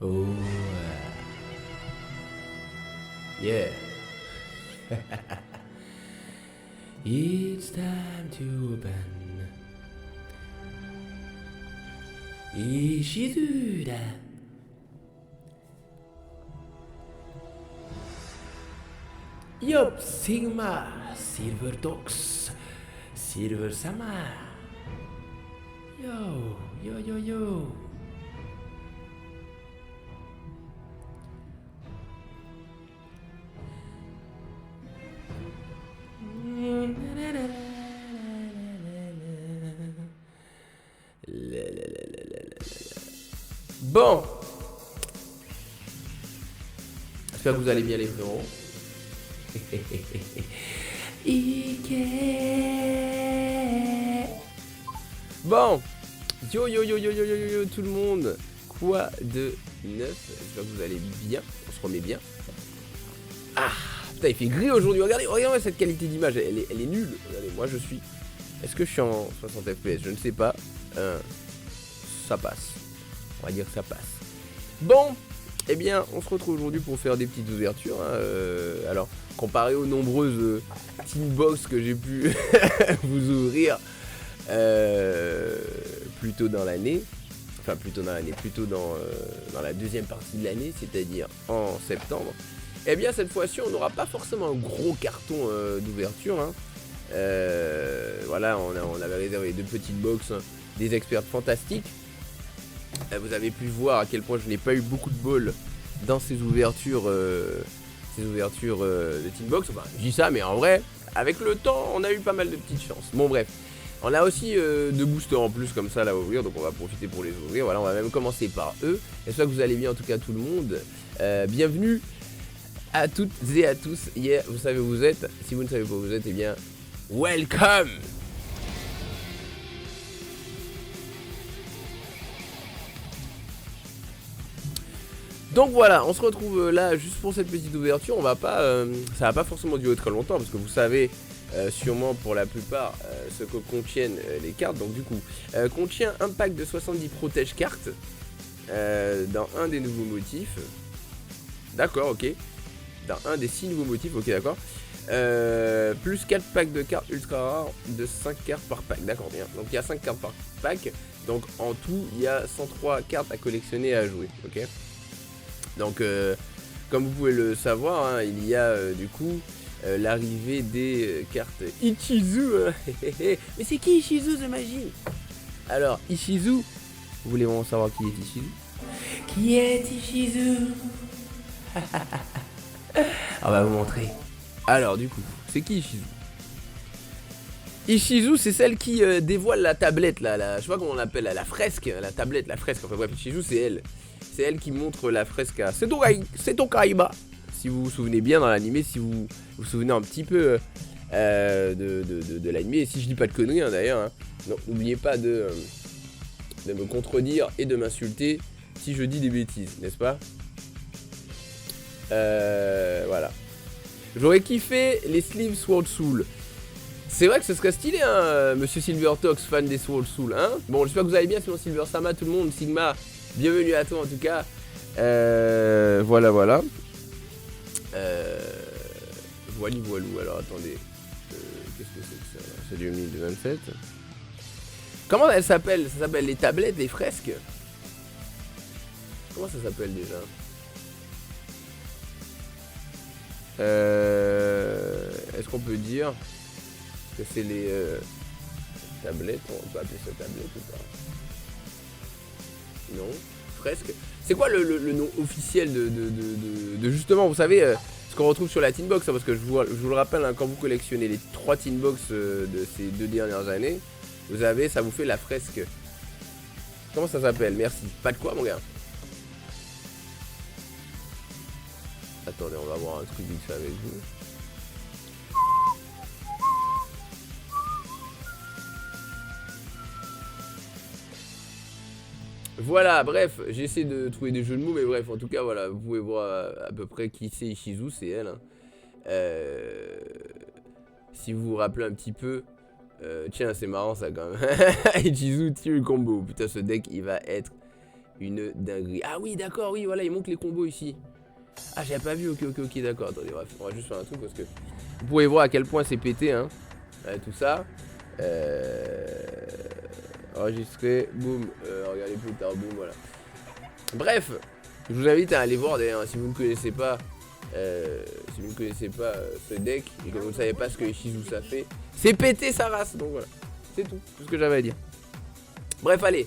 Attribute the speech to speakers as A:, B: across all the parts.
A: Oh, yeah. It's time to open. Ishizuda. Yup, Sigma, Silver Dogs, Silver Sama. Yo, yo, yo, yo. Bon, j'espère que vous allez bien les frérots. Bon, yo yo yo yo yo yo yo tout le monde, quoi de neuf? J'espère que vous allez bien, on se remet bien. Ah, putain il fait gris aujourd'hui, regardez cette qualité d'image, elle est nulle. Regardez, moi je suis... Est-ce que je suis en 60 fps? Je ne sais pas. Ça passe. On va dire que ça passe. Bon, eh bien, on se retrouve aujourd'hui pour faire des petites ouvertures. Hein. Alors, comparé aux nombreuses Team Box que j'ai pu vous ouvrir plutôt dans l'année, enfin plutôt dans la deuxième partie de l'année, c'est-à-dire en septembre, eh bien, cette fois-ci, on n'aura pas forcément un gros carton d'ouverture. Hein. Voilà, on avait réservé deux petites box, hein, des experts fantastiques. Vous avez pu voir à quel point je n'ai pas eu beaucoup de bol dans ces ouvertures de Team Box. Enfin, je dis ça, mais en vrai, avec le temps, on a eu pas mal de petites chances. Bon, bref, on a aussi deux boosters en plus comme ça là à ouvrir, donc on va profiter pour les ouvrir. Voilà, on va même commencer par eux. J'espère que vous allez bien, en tout cas tout le monde. Bienvenue à toutes et à tous. Yeah, vous savez où vous êtes. Si vous ne savez pas où vous êtes, eh bien, welcome. Donc voilà, on se retrouve là juste pour cette petite ouverture. On va pas, ça va pas forcément durer très longtemps parce que vous savez sûrement pour la plupart ce que contiennent les cartes. Donc du coup, contient un pack de 70 protège cartes dans un des nouveaux motifs. D'accord, ok. Dans un des 6 nouveaux motifs, ok, d'accord. Plus 4 packs de cartes ultra rares de 5 cartes par pack. D'accord, bien. Donc il y a 5 cartes par pack. Donc en tout, il y a 103 cartes à collectionner et à jouer, ok. Donc, comme vous pouvez le savoir, hein, il y a du coup l'arrivée des cartes Ichizu. Mais c'est qui Ichizu de magie? Alors, Ichizu, vous voulez vraiment savoir qui est Ichizu? Qui est Ichizu? On va vous montrer. Alors, du coup, c'est qui Ichizu? Ichizu, c'est celle qui dévoile la tablette, là, je sais pas comment on l'appelle, la fresque, la tablette, la fresque, enfin bref, Ichizu, c'est elle. C'est elle qui montre la fresque à Seto Kaiba. Si vous vous souvenez bien dans l'animé, si vous vous souvenez un petit peu de l'animé, et si je dis pas de conneries hein, d'ailleurs, hein, n'oubliez pas de me contredire et de m'insulter si je dis des bêtises, n'est-ce pas? Voilà. J'aurais kiffé les Sleeve Sword Soul. C'est vrai que ce serait stylé, hein, monsieur Silvertox, fan des Sword Soul, hein. Bon, j'espère que vous allez bien, sinon Silver Sama, tout le monde, Sigma. Bienvenue à toi en tout cas. Voilà. Voilou. Alors attendez. Qu'est-ce que c'est que ça? C'est du 2027. Comment elle s'appelle? Ça s'appelle les tablettes, les fresques. Comment ça s'appelle déjà? Est-ce qu'on peut dire que c'est les tablettes? On peut appeler ça tablette ou pas? Non, fresque. C'est quoi le nom officiel de justement, vous savez, ce qu'on retrouve sur la Teen Box, hein, parce que je vous le rappelle, hein, quand vous collectionnez les 3 Teen Box de ces 2 dernières années, vous avez, ça vous fait la fresque. Comment ça s'appelle? Merci. Pas de quoi, mon gars? Attendez, on va voir un truc vite fait avec vous. Voilà, bref, j'essaie de trouver des jeux de mots, mais bref, en tout cas, voilà, vous pouvez voir à peu près qui c'est Ichizu, c'est elle. Hein. Si vous vous rappelez un petit peu, tiens, c'est marrant ça quand même. Ichizu tire combo, putain, ce deck, il va être une dinguerie. Ah oui, d'accord, oui, voilà, il manque les combos ici. Ah, j'avais pas vu, ok, d'accord. Attendez, bref, on va juste faire un truc parce que vous pouvez voir à quel point c'est pété, hein. Tout ça. Enregistrer, boum, regardez plus tard, boum, voilà. Bref, je vous invite à aller voir d'ailleurs, si vous ne connaissez pas, ce deck, et que vous ne savez pas ce que Ishizu ça fait, c'est péter sa race, donc voilà. C'est tout ce que j'avais à dire. Bref, allez,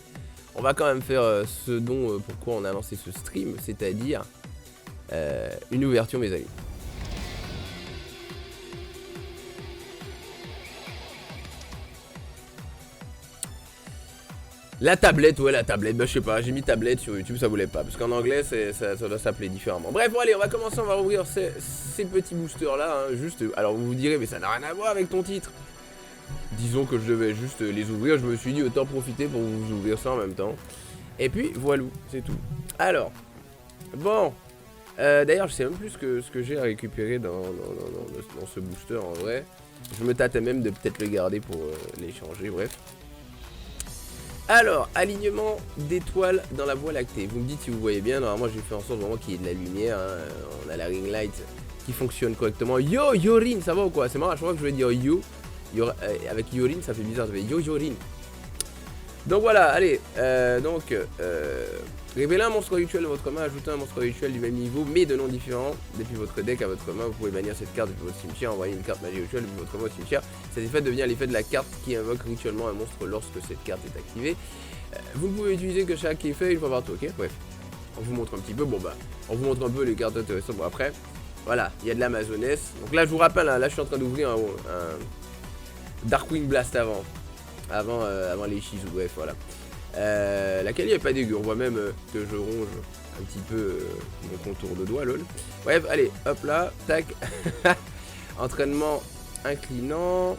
A: on va quand même faire ce dont pourquoi on a lancé ce stream, c'est-à-dire une ouverture, mes amis. La tablette, ouais, la tablette, bah je sais pas, j'ai mis tablette sur YouTube, ça voulait pas, parce qu'en anglais ça doit s'appeler différemment. Bref, bon, allez, on va commencer, on va ouvrir ces petits boosters là, hein, juste, alors vous vous direz, mais ça n'a rien à voir avec ton titre. Disons que je devais juste les ouvrir, je me suis dit autant profiter pour vous ouvrir ça en même temps. Et puis voilà, c'est tout. Alors, bon, d'ailleurs je sais même plus ce que j'ai à récupérer dans ce booster en vrai. Je me tâtais même de peut-être le garder pour l'échanger, bref. Alors, alignement d'étoiles dans la voie lactée. Vous me dites si vous voyez bien, normalement j'ai fait en sorte vraiment qu'il y ait de la lumière, hein. On a la ring light qui fonctionne correctement. Yo, Yorin, ça va ou quoi? C'est marrant, je crois que je vais dire yo. Avec Yorin, ça fait bizarre, ça fait yo Yorin. Donc voilà, allez, révélez un monstre rituel de votre main, ajoutez un monstre rituel du même niveau, mais de noms différents depuis votre deck à votre main. Vous pouvez bannir cette carte depuis votre cimetière, envoyer une carte magie rituelle depuis votre main au cimetière. Cet effet devient l'effet de la carte qui invoque rituellement un monstre lorsque cette carte est activée. Vous ne pouvez utiliser que chaque effet une fois par tour, ok? Bref, on vous montre un petit peu, bon bah, on vous montre un peu les cartes intéressantes. Bon après, voilà, il y a de l'Amazoness. Donc là, je vous rappelle, hein, là je suis en train d'ouvrir un Darkwing Blast avant les Ishizu, bref, voilà. La qualité est pas dégueu, on voit même que je ronge un petit peu mon contour de doigt, lol. Bref, allez, hop là, tac. Entraînement inclinant.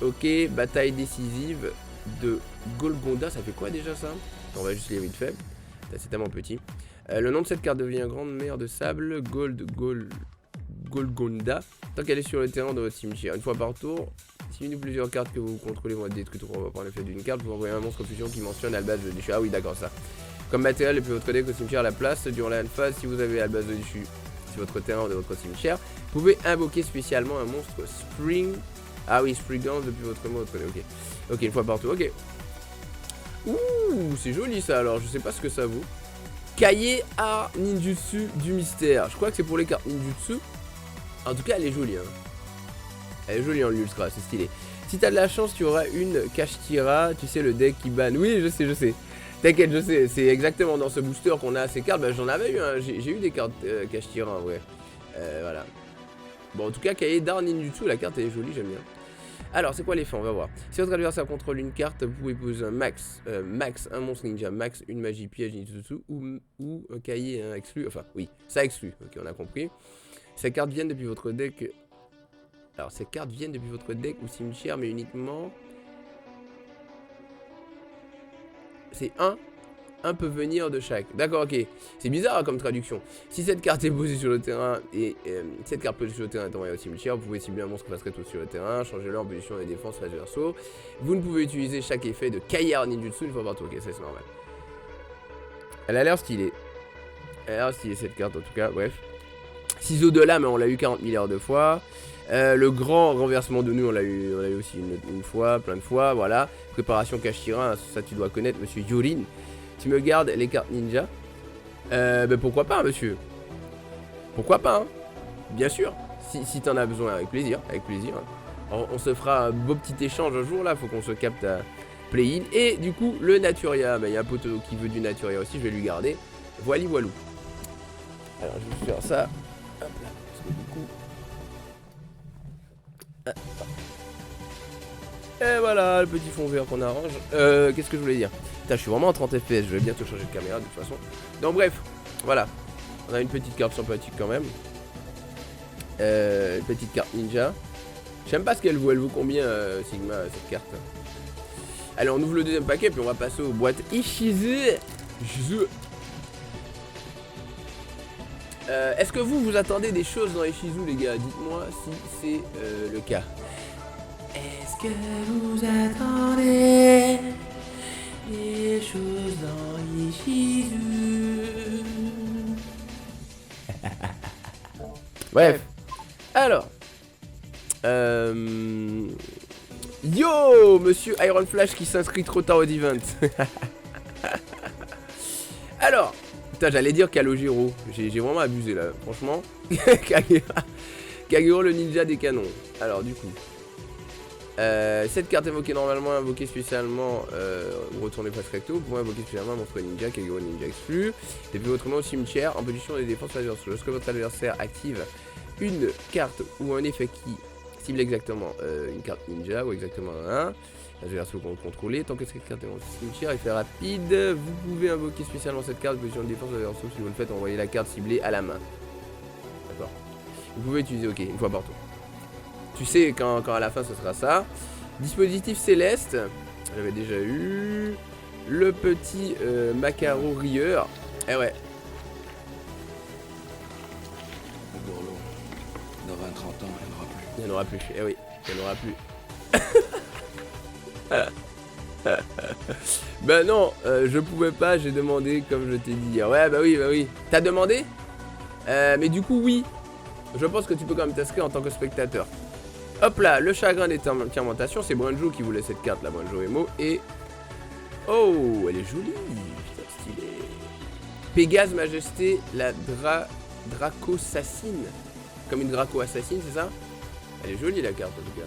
A: Ok, bataille décisive de Golgonda, ça fait quoi déjà ça? On va juste lire vite fait, c'est tellement petit. Le nom de cette carte devient grande mer de sable, Golgonda, tant qu'elle est sur le terrain de votre cimetière. Une fois par tour, si une ou plusieurs cartes que vous contrôlez vont être détruites par l'effet d'une carte, vous envoyez un monstre fusion qui mentionne Albaz de déchu. Ah oui, d'accord, ça. Comme matériel, depuis votre deck au cimetière à la place, durant la phase, si vous avez Albaz de déchu sur votre terrain ou de votre cimetière, vous pouvez invoquer spécialement un monstre Spring. Ah oui, Spriggan depuis votre main, votre deck, ok. Ok, une fois par tour, ok. Ouh, c'est joli ça, alors je sais pas ce que ça vaut. Cahier Art Ninjutsu du mystère. Je crois que c'est pour les cartes Ninjutsu. En tout cas, elle est jolie, hein. Elle est jolie en l'ultra, c'est stylé. Si t'as de la chance, tu auras une Kashtira, tu sais, le deck qui banne. Oui, je sais. T'inquiète, je sais. C'est exactement dans ce booster qu'on a ces cartes. Bah, j'en avais eu, hein. J'ai eu des cartes Kashtira en vrai. Voilà. Bon, en tout cas, Cahier d'Art Ninjutsu, la carte elle est jolie, j'aime bien. Alors, c'est quoi les fins? On va voir. Si votre adversaire contrôle une carte, vous pouvez poser un max, un monstre ninja, max, une magie piège ninjutsu ou un cahier exclu. Enfin, oui, ça exclut. Ok, on a compris. Ces cartes viennent depuis votre deck. Alors, ces cartes viennent depuis votre deck ou cimetière, mais uniquement. C'est un peut venir de chaque. D'accord, ok. C'est bizarre hein, comme traduction. Si cette carte est posée sur le terrain et cette carte posée sur le terrain est envoyée au cimetière, vous pouvez cibler un monstre face rétro sur le terrain, changer leur position et défense face verso. Vous ne pouvez utiliser chaque effet de Kaiyar Ninjutsu une fois par tour. Ok, ça c'est normal. Elle a l'air stylée. Elle a l'air stylée cette carte en tout cas, bref. Ciseaux de lame, on l'a eu 40 milliards de fois. Le grand renversement de nous, on l'a eu aussi une fois, plein de fois, voilà. Préparation Kashtira, ça tu dois connaître, monsieur Yorin. Tu me gardes les cartes ninja. Ben pourquoi pas, monsieur. Pourquoi pas, hein. Bien sûr. Si t'en as besoin, avec plaisir. Avec plaisir. On se fera un beau petit échange un jour là. Faut qu'on se capte à play-in. Et du coup, le Naturia. Ben, y a un poteau qui veut du Naturia aussi. Je vais lui garder. Voili voilou. Alors, je vais faire ça. Hop là. Parce que du coup. Et voilà, le petit fond vert qu'on arrange. Qu'est-ce que je voulais dire? Putain, je suis vraiment en 30 fps, je vais bientôt changer de caméra de toute façon. Donc bref, voilà. On a une petite carte sympathique quand même. Une petite carte ninja. J'aime pas ce qu'elle vaut. Elle vaut combien Sigma cette carte? Allez, on ouvre le deuxième paquet puis on va passer aux boîtes Ishizu. Est-ce que vous attendez des choses dans Ishizu les gars? Dites-moi si c'est le cas. Est-ce que vous attendez Les choses dans Ishizu. Bref. Alors. Yo, monsieur Iron Flash qui s'inscrit trop tard au event. Alors. Putain, j'allais dire Calogero. J'ai vraiment abusé là. Franchement. Kagero le ninja des canons. Alors, du coup. Cette carte invoquée normalement, invoquée spécialement, retournez face recto, vous pouvez invoquer spécialement monstre ninja, Kagero ninja exclu. Depuis votre nom au cimetière, en position des défenses adverses. Lorsque votre adversaire active une carte ou un effet qui cible exactement une carte ninja ou exactement un adversaire que vous contrôlez, tant que cette carte est dans le cimetière, effet rapide, vous pouvez invoquer spécialement cette carte, position de défense adverse. Si vous le faites, envoyez la carte ciblée à la main. D'accord. Vous pouvez utiliser, ok, une fois par tour. Tu sais quand à la fin ce sera ça. Dispositif céleste, j'avais déjà eu. Le petit Macaro rieur. Eh ouais.
B: Le Bourlon, dans 20-30 ans, il n'y en aura plus.
A: Il n'y en aura plus, eh oui, il n'y en aura plus. Ben non, je pouvais pas, j'ai demandé comme je t'ai dit. Ouais, bah oui. T'as demandé mais du coup, oui. Je pense que tu peux quand même t'inscrire en tant que spectateur. Hop là, le chagrin des fermentations, c'est Branjo qui voulait cette carte, la Branjo Emo. Et... oh, elle est jolie. Putain, stylé. Pégase Majesté, la Draco Assassine. Comme une Draco Assassine, c'est ça? Elle est jolie la carte en tout cas.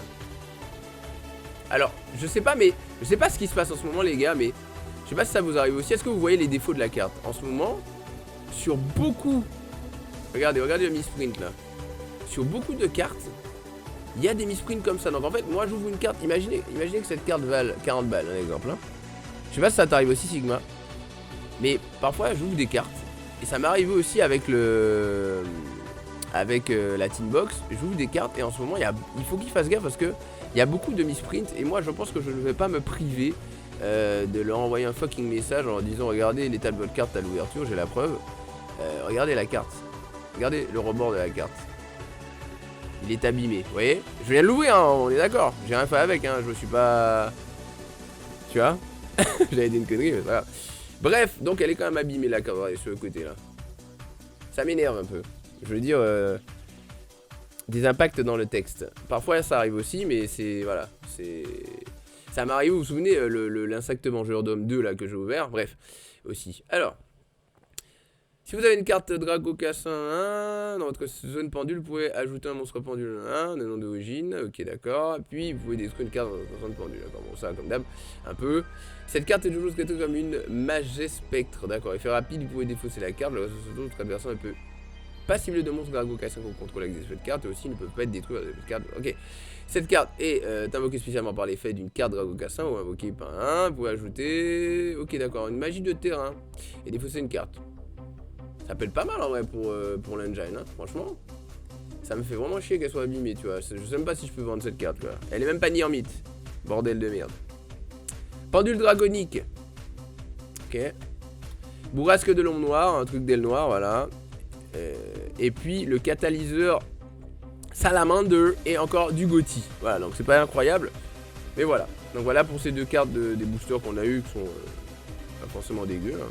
A: Alors, je sais pas ce qui se passe en ce moment les gars, mais je sais pas si ça vous arrive aussi. Est-ce que vous voyez les défauts de la carte? En ce moment, sur beaucoup... Regardez le misprint là. Sur beaucoup de cartes, il y a des misprints comme ça. Donc en fait, moi j'ouvre une carte. Imaginez que cette carte vale 40 balles, un exemple. Hein. Je sais pas si ça t'arrive aussi, Sigma. Mais parfois, j'ouvre des cartes. Et ça m'est arrivé aussi avec la Team Box. J'ouvre des cartes et en ce moment, il faut qu'il fasse gaffe parce que il y a beaucoup de misprints. Et moi, je pense que je ne vais pas me priver de leur envoyer un fucking message en leur disant regardez l'état de votre carte à l'ouverture, j'ai la preuve. Regardez la carte. Regardez le rebord de la carte. Il est abîmé, vous voyez? Je viens de l'ouvrir, hein, on est d'accord. J'ai rien fait avec, hein, je me suis pas... Tu vois? J'avais dit une connerie, mais voilà. Bref, donc elle est quand même abîmée la carte sur le côté là. Ça m'énerve un peu. Je veux dire... des impacts dans le texte. Parfois ça arrive aussi, mais c'est... Voilà, c'est... Ça m'arrive, vous vous souvenez, l'insecte mangeur d'homme 2 là que j'ai ouvert? Bref, aussi. Alors... Si vous avez une carte Drago Cassin 1, dans votre zone pendule, vous pouvez ajouter un monstre pendule 1, le nom d'origine, ok d'accord. Puis vous pouvez détruire une carte dans votre zone pendule, d'accord, bon ça comme d'hab, un peu. Cette carte est toujours traitée comme une Magie Spectre, d'accord, effet rapide, vous pouvez défausser la carte, le reste de votre adversaire ne peut pas cibler de monstre Drago Cassin qu'on contrôle avec des effets de carte, et aussi ne peut pas être détruit avec des cartes, ok. Cette carte est invoquée spécialement par l'effet d'une carte Drago Cassin ou invoquée par un, vous pouvez ajouter, ok d'accord, une magie de terrain, et défausser une carte. Ça peut être pas mal en vrai pour l'engine, hein, franchement. Ça me fait vraiment chier qu'elle soit abîmée, tu vois. Je sais même pas si je peux vendre cette carte, quoi. Elle est même pas Nirmite. Bordel de merde. Pendule dragonique. Ok. Bourrasque de l'ombre noire, un truc d'aile noire, voilà. Et puis le catalyseur Salamander et encore du Gothi. Voilà, donc c'est pas incroyable. Mais voilà. Donc voilà pour ces deux cartes des boosters qu'on a eu qui sont pas forcément dégueux. Hein.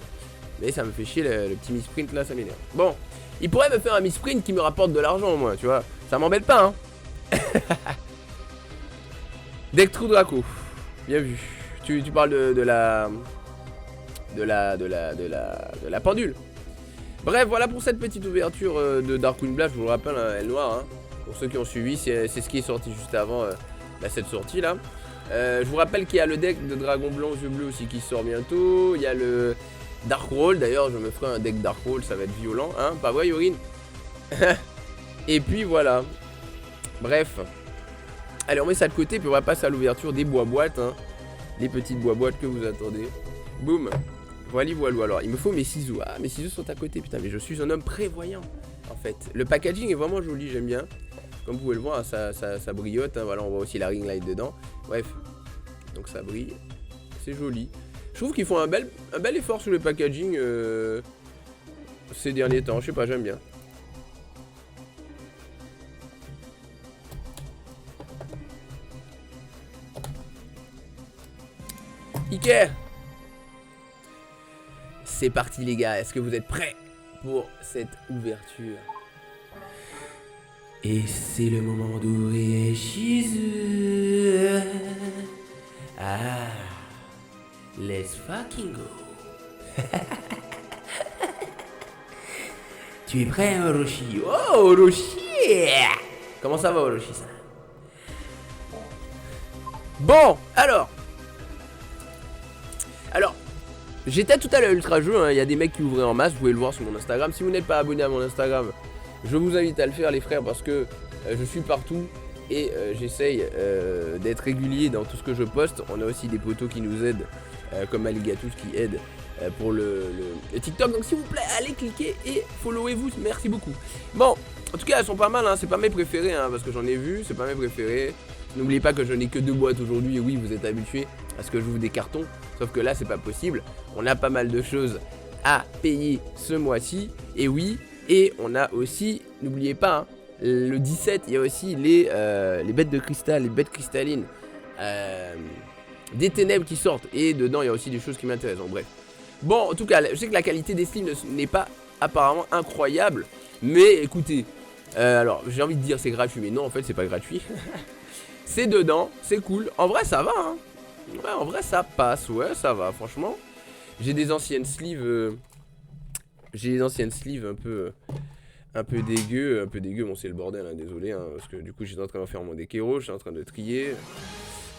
A: Mais ça me fait chier le petit misprint là, ça m'énerve. Bon, il pourrait me faire un misprint qui me rapporte de l'argent au moins, tu vois. Ça m'embête pas, hein. Deck True Draco. Bien vu. Tu parles de la pendule. Bref, voilà pour cette petite ouverture de Darkwing Blast. Je vous le rappelle, hein, elle est noire. Hein. Pour ceux qui ont suivi, c'est ce qui est sorti juste avant cette sortie là. Je vous rappelle qu'il y a le deck de Dragon Blanc aux yeux bleus aussi qui sort bientôt. Il y a le Dark Roll, d'ailleurs je me ferai un deck Dark Roll, ça va être violent, hein, pas vrai Yorin? Et puis voilà. Bref. Allez, on met ça de côté, puis on va passer à l'ouverture des boîtes, hein. Les petites boîtes que vous attendez. Boum. Voilà. Alors, il me faut mes ciseaux. Ah, mes ciseaux sont à côté, putain, mais je suis un homme prévoyant. En fait, le packaging est vraiment joli, j'aime bien. Comme vous pouvez le voir, ça brillote, hein. Voilà, on voit aussi la ring light dedans. Bref. Donc ça brille. C'est joli. Je trouve qu'ils font un bel effort sur le packaging ces derniers temps. Je sais pas, j'aime bien. Ike. C'est parti les gars, est-ce que vous êtes prêts pour cette ouverture? Et c'est le moment d'ouvrir Shizu. Ah, let's fucking go. Tu es prêt Orochi? Oh Orochi! Comment ça va Orochi ça? Bon, alors, j'étais tout à l'heure ultra jeu, hein. Il y a des mecs qui ouvraient en masse, vous pouvez le voir sur mon Instagram. Si vous n'êtes pas abonné à mon Instagram, je vous invite à le faire les frères, parce que je suis partout et j'essaye d'être régulier dans tout ce que je poste. On a aussi des potos qui nous aident, comme Aligatous qui aide pour le TikTok. Donc s'il vous plaît, allez cliquer et followez-vous, merci beaucoup. Bon, en tout cas elles sont pas mal, hein. C'est pas mes préférés, hein, parce que j'en ai vu, c'est pas mes préférés. N'oubliez pas que je n'ai que 2 boîtes aujourd'hui, et oui vous êtes habitués à ce que je vous des cartons. Sauf que là c'est pas possible, on a pas mal de choses à payer ce mois-ci. Et oui, et on a aussi, n'oubliez pas, hein, le 17 il y a aussi les bêtes de cristal, les bêtes cristallines des ténèbres qui sortent. Et dedans il y a aussi des choses qui m'intéressent, donc bref. Bon en tout cas, je sais que la qualité des streams n'est pas apparemment incroyable. Mais écoutez, alors j'ai envie de dire c'est gratuit, mais non en fait c'est pas gratuit. C'est dedans, c'est cool, en vrai ça va hein. Ouais, en vrai ça passe, ouais ça va franchement. J'ai des anciennes sleeves un peu dégueu, bon c'est le bordel hein, désolé hein, parce que du coup j'étais en train de faire mon dékéro, j'étais en train de trier.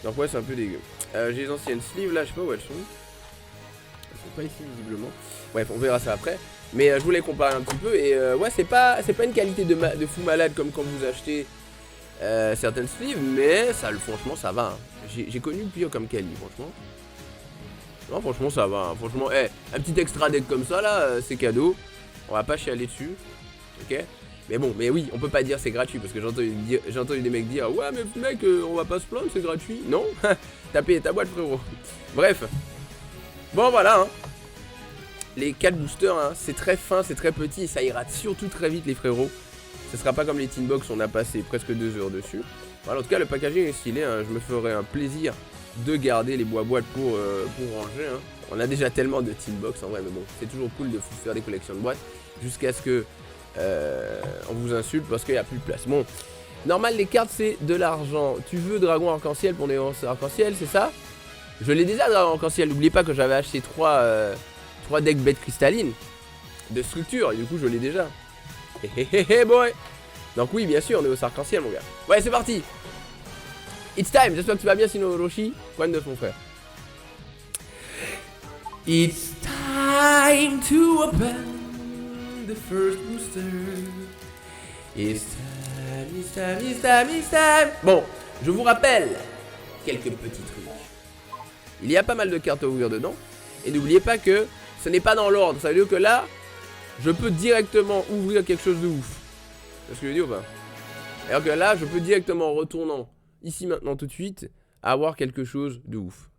A: Donc ouais c'est un peu dégueu. J'ai les anciennes sleeves là, je sais pas où elles sont. Elles sont pas ici visiblement. Bref on verra ça après. Mais je voulais comparer un petit peu et ouais c'est pas une qualité de fou malade comme quand vous achetez certaines sleeves, mais ça, franchement ça va hein. J'ai connu pire comme Kali franchement. Non franchement ça va hein. Franchement un petit extra deck comme ça là c'est cadeau. On va pas chialer dessus. Ok. Mais bon, mais oui on peut pas dire c'est gratuit, parce que j'ai entendu des mecs dire ouais mais mec on va pas se plaindre c'est gratuit. Non. T'as payé ta boîte frérot. Bref. Bon voilà hein. Les 4 boosters hein, c'est très fin, c'est très petit et ça ira surtout très vite les frérots. Ce sera pas comme les Teen Box, on a passé presque 2 heures dessus. Voilà, en tout cas le packaging est stylé hein. Je me ferai un plaisir de garder les boîtes pour ranger hein. On a déjà tellement de Teen Box en vrai, mais bon c'est toujours cool de faire des collections de boîtes jusqu'à ce que on vous insulte parce qu'il n'y a plus de place. Bon, normal les cartes c'est de l'argent. Tu veux dragon arc-en-ciel pour des arc-en-ciel, c'est ça? Je l'ai déjà dragon arc-en-ciel, n'oubliez pas que j'avais acheté 3 decks bêtes cristallines de structure et du coup je l'ai déjà. Hehehe boy. Donc oui bien sûr on est au arc-en-ciel mon gars. Ouais c'est parti. It's time, j'espère que tu vas bien sinon Orochi. Quoi de neuf mon frère? It's time to open the first booster. It's time, it's time, it's time, it's time. Bon, je vous rappelle quelques petits trucs. Il y a pas mal de cartes à ouvrir dedans. Et n'oubliez pas que ce n'est pas dans l'ordre. Ça veut dire que là je peux directement ouvrir quelque chose de ouf. C'est ce que je dis ou pas? Alors que là, je peux directement en retournant ici maintenant tout de suite avoir quelque chose de ouf.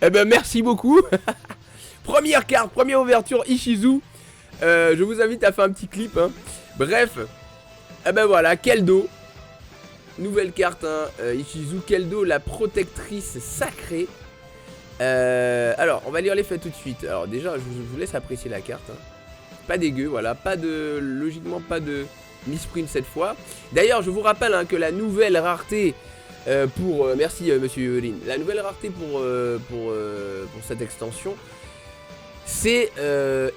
A: Eh ben merci beaucoup. Première carte, première ouverture Ishizu. Je vous invite à faire un petit clip hein. Bref. Eh ben voilà, Keldo. Nouvelle carte hein, Ishizu Keldo, la protectrice sacrée. Alors on va lire les faits tout de suite. Alors déjà je vous laisse apprécier la carte hein. Pas dégueu, voilà, logiquement pas de misprint cette fois. D'ailleurs je vous rappelle hein, que la nouvelle rareté merci monsieur Yorin. La nouvelle rareté pour cette extension, c'est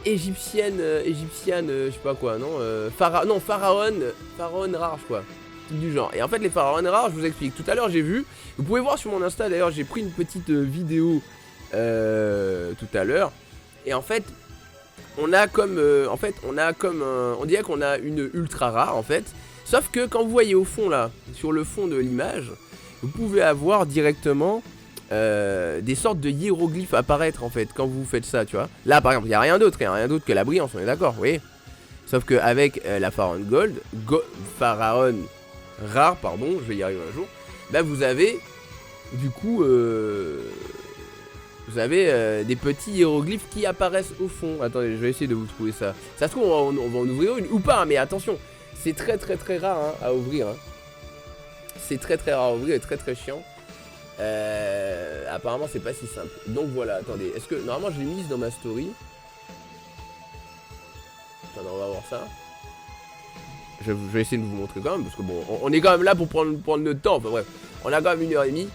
A: égyptienne, je sais pas quoi, non, pharaon rare, je crois, du genre. Et en fait les pharaons rares, je vous explique. Tout à l'heure j'ai vu, vous pouvez voir sur mon Insta d'ailleurs, j'ai pris une petite vidéo tout à l'heure. Et en fait, on dirait qu'on a une ultra rare en fait. Sauf que quand vous voyez au fond là, sur le fond de l'image, vous pouvez avoir directement des sortes de hiéroglyphes apparaître en fait quand vous faites ça, tu vois. Là par exemple, il n'y a rien d'autre que la brillance, on est d'accord, vous voyez. Sauf qu'avec la pharaon pharaon rare, pardon, je vais y arriver un jour, bah vous avez du coup des petits hiéroglyphes qui apparaissent au fond. Attendez, je vais essayer de vous trouver ça. Ça se trouve on va en ouvrir une ou pas, hein, mais attention, c'est très rare hein, à ouvrir hein. C'est très très rare à ouvrir et très très chiant. Apparemment c'est pas si simple. Donc voilà, attendez, est-ce que normalement je l'ai mise dans ma story? Attendez, on va voir ça. Je vais essayer de vous montrer quand même, parce que bon, on est quand même là pour prendre notre temps. Enfin bref, on a quand même 1h30.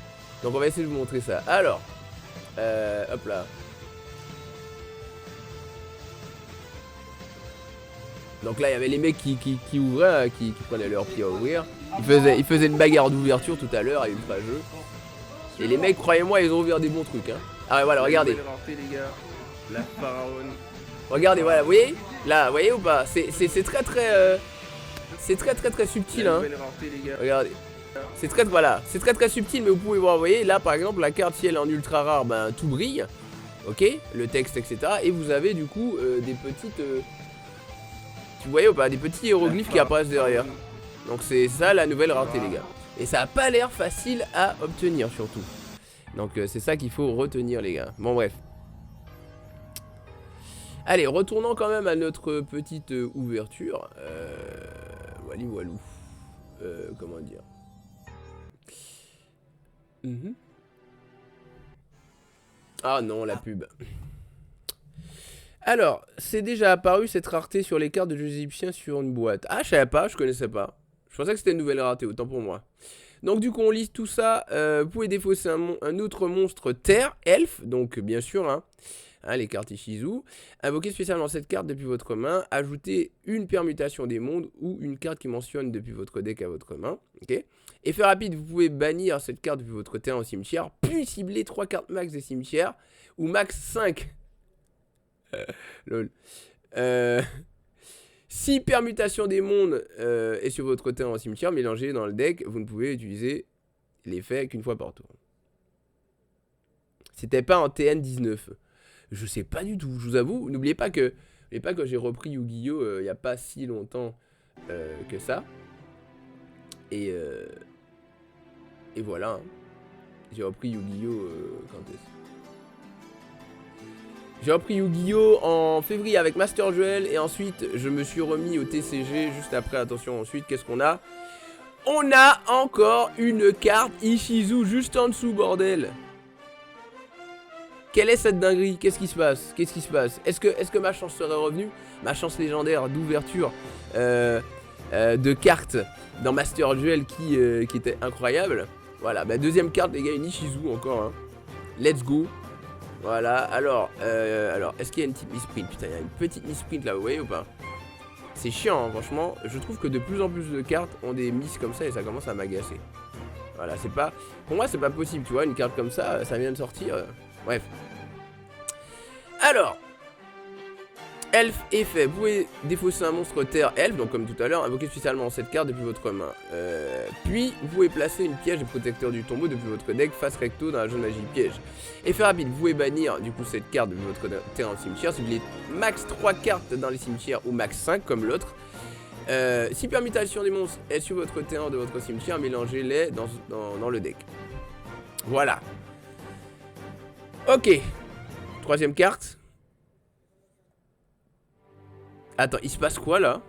A: Donc on va essayer de vous montrer ça. Alors, hop là. Donc là il y avait les mecs qui ouvraient, qui prenaient leur pied à ouvrir. Ils faisaient une bagarre d'ouverture tout à l'heure à Ultra Jeu. Et les mecs, croyez-moi, ils ont ouvert des bons trucs. Hein. Ah ouais, voilà, regardez.
C: La pharaon.
A: Regardez, voilà, vous voyez? Là, vous voyez ou pas? C'est très très... c'est très très très subtil, hein. Regardez. C'est très, voilà, c'est très très subtil, mais vous pouvez voir, vous voyez, là par exemple, la carte, si elle est en ultra rare, ben tout brille. Ok, le texte, etc. Et vous avez du coup des petites... vous voyez ou pas? Des petits hiéroglyphes qui apparaissent derrière. Donc c'est ça la nouvelle rareté, les gars. Et ça a pas l'air facile à obtenir surtout. Donc c'est ça qu'il faut retenir, les gars. Bon bref. Allez, retournons quand même à notre petite ouverture. Wally Walou. Comment dire? Ah non, la pub. Alors, c'est déjà apparu cette rareté sur les cartes de jeux égyptiens sur une boîte. Ah, je savais pas, je connaissais pas. Je pensais que c'était une nouvelle rareté, autant pour moi. Donc du coup, on liste tout ça. Vous pouvez défausser un autre monstre terre, elfe, donc bien sûr, hein, les cartes Ishizu. Invoquer spécialement cette carte depuis votre main. Ajouter une permutation des mondes ou une carte qui mentionne depuis votre deck à votre main. Ok. Effet rapide, vous pouvez bannir cette carte depuis votre terrain au cimetière, puis cibler 3 cartes max des cimetières, ou max 5. Lol. Si permutation des mondes est sur votre terrain au cimetière, mélangé dans le deck, vous ne pouvez utiliser l'effet qu'une fois par tour. C'était pas en TN19. Je sais pas du tout, je vous avoue. N'oubliez pas que j'ai repris Yu-Gi-Oh! Il n'y a pas si longtemps que ça. Et voilà. Hein. J'ai repris Yu-Gi-Oh! Quand est-ce? J'ai repris Yu-Gi-Oh! En février avec Master Duel. Et ensuite, je me suis remis au TCG juste après. Attention, ensuite, qu'est-ce qu'on a? On a encore une carte Ishizu juste en dessous, bordel. Quelle est cette dinguerie? Qu'est-ce qui se passe? Qu'est-ce qui se passe? Est-ce que ma chance serait revenue? Ma chance légendaire d'ouverture de cartes dans Master Duel qui était incroyable. Voilà, bah deuxième carte, les gars, une Ishizu encore. Hein. Let's go. Voilà, alors est-ce qu'il y a une petite misprint? Putain, il y a une petite misprint là, vous voyez ou pas? C'est chiant, hein, franchement. Je trouve que de plus en plus de cartes ont des miss comme ça et ça commence à m'agacer. Voilà, c'est pas... Pour moi, c'est pas possible, tu vois, une carte comme ça, ça vient de sortir. Bref. Alors, elfe effet. Vous pouvez défausser un monstre terre elfe, donc comme tout à l'heure, invoquer spécialement cette carte depuis votre main. Puis, vous pouvez placer une piège de protecteur du tombeau depuis votre deck face recto dans la zone magie piège. Effet rapide, vous pouvez bannir du coup cette carte depuis votre terrain au cimetière. Si vous voulez max 3 cartes dans les cimetières ou max 5 comme l'autre. Si permutation des monstres est sur votre terrain de votre cimetière, mélangez-les dans le deck. Voilà. Ok. Troisième carte. Attends, il se passe quoi là?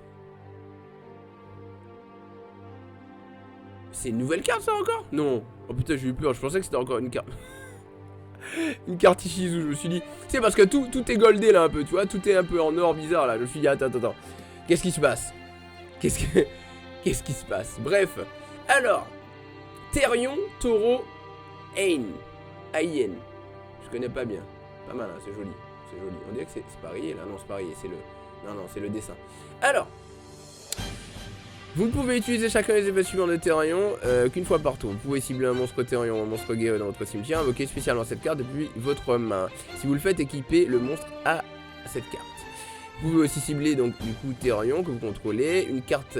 A: C'est une nouvelle carte ça encore? Non. Oh putain, j'ai eu peur, je pensais que c'était encore une carte. Une carte Ishizu, je me suis dit. C'est parce que tout est goldé là un peu, tu vois. Tout est un peu en or bizarre là. Je me suis dit, attends. Qu'est-ce qui se passe? Qu'est-ce qui se passe? Bref. Alors. Therion, Taureau, Ain. Je connais pas bien. Pas mal, hein, c'est joli. C'est joli. On dirait que c'est pas rayé là. Non, c'est pas rayé, c'est le... Non, c'est le dessin. Alors, vous ne pouvez utiliser chacun des effets suivants de Therion qu'une fois par tour. Vous pouvez cibler un monstre Therion ou un monstre guerrier dans votre cimetière, invoquer spécialement cette carte depuis votre main. Si vous le faites, équiper le monstre à cette carte. Vous pouvez aussi cibler donc du coup Therion que vous contrôlez, une carte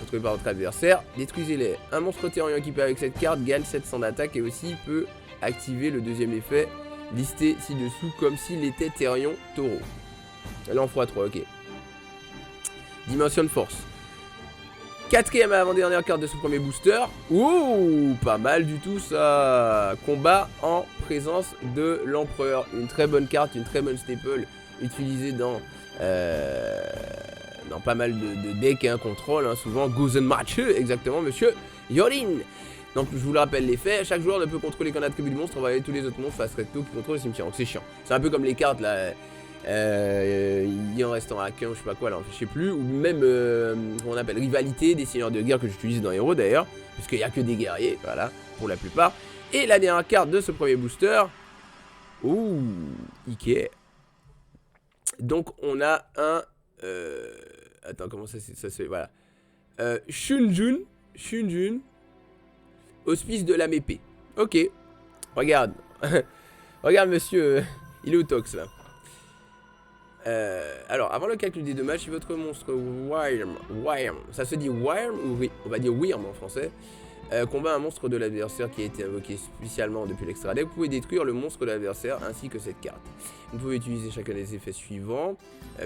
A: contrôlée par votre adversaire. Détruisez-les. Un monstre Therion équipé avec cette carte gagne 700 d'attaque et aussi peut activer le deuxième effet listé ci-dessous comme s'il était Therion Taureau. Là en x3, ok. Dimension de force. Quatrième avant-dernière carte de ce premier booster. Ouh, pas mal du tout ça. Combat en présence de l'empereur. Une très bonne carte, une très bonne staple utilisée dans pas mal de decks, hein, contrôle, hein, souvent Gozen Match, exactement monsieur. Yorin. Donc je vous le rappelle les faits, chaque joueur ne peut contrôler qu'un attribut du monstre, on va aller tous les autres monstres face recto qui contrôlent le cimetière, donc c'est chiant. C'est un peu comme les cartes là, il en reste à 15, je sais pas quoi là, je sais plus, ou même on appelle rivalité des seigneurs de guerre que j'utilise dans Hero d'ailleurs, puisqu'il n'y a que des guerriers, voilà, pour la plupart. Et la dernière carte de ce premier booster, ouh, Ikea. Donc on a un, attends comment ça se fait, voilà, Shunjun, Hospice de l'âme épée. Ok. Regarde. Regarde, monsieur. Il est au tox, là. Alors, avant le calcul des dommages, si votre monstre Wyrm, ça se dit Wyrm ou oui, on va dire Wyrm en français, combat un monstre de l'adversaire qui a été invoqué spécialement depuis l'extra deck, vous pouvez détruire le monstre de l'adversaire ainsi que cette carte. Vous pouvez utiliser chacun des effets suivants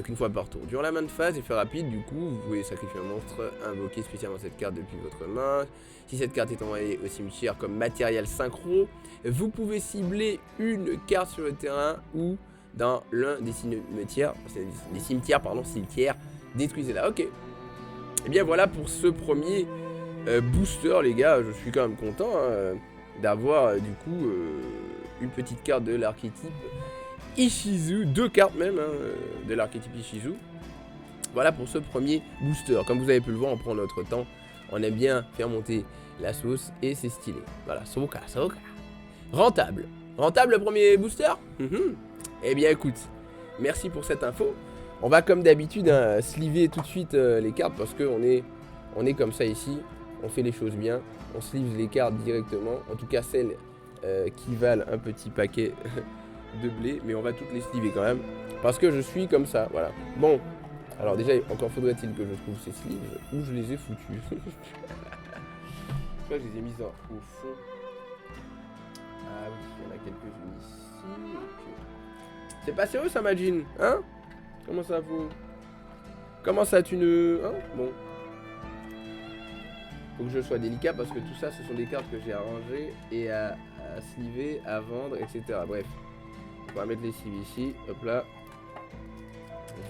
A: qu'une fois par tour. Durant la main de phase, effet rapide, du coup, vous pouvez sacrifier un monstre invoqué spécialement cette carte depuis votre main. Si cette carte est envoyée au cimetière comme matériel synchro, vous pouvez cibler une carte sur le terrain ou dans l'un des cimetières, détruisez-la. Ok. Et bien voilà pour ce premier booster, les gars. Je suis quand même content d'avoir du coup une petite carte de l'archétype Ishizu, 2 cartes même de l'archétype Ishizu. Voilà pour ce premier booster. Comme vous avez pu le voir, on prend notre temps. On aime bien faire monter la sauce et c'est stylé. Voilà, Soka. Rentable. Rentable le premier booster. Eh bien écoute, merci pour cette info. On va comme d'habitude sliver tout de suite les cartes parce qu'on est comme ça ici. On fait les choses bien. On sleeve les cartes directement. En tout cas celles qui valent un petit paquet de blé. Mais on va toutes les sliver quand même. Parce que je suis comme ça, voilà. Bon, alors déjà, encore faudrait-il que je trouve ces sleeves. Où je les ai foutus. Je crois que je les ai mis au fond. Ah oui, il y en a quelques-unes ici. Okay. C'est pas sérieux ça, Majin, hein? Comment ça vaut? Comment ça, tu ne... Hein? Bon. Faut que je sois délicat parce que tout ça, ce sont des cartes que j'ai à ranger et à sliver, à vendre, etc. Bref. On va mettre les sleeves ici. Hop là.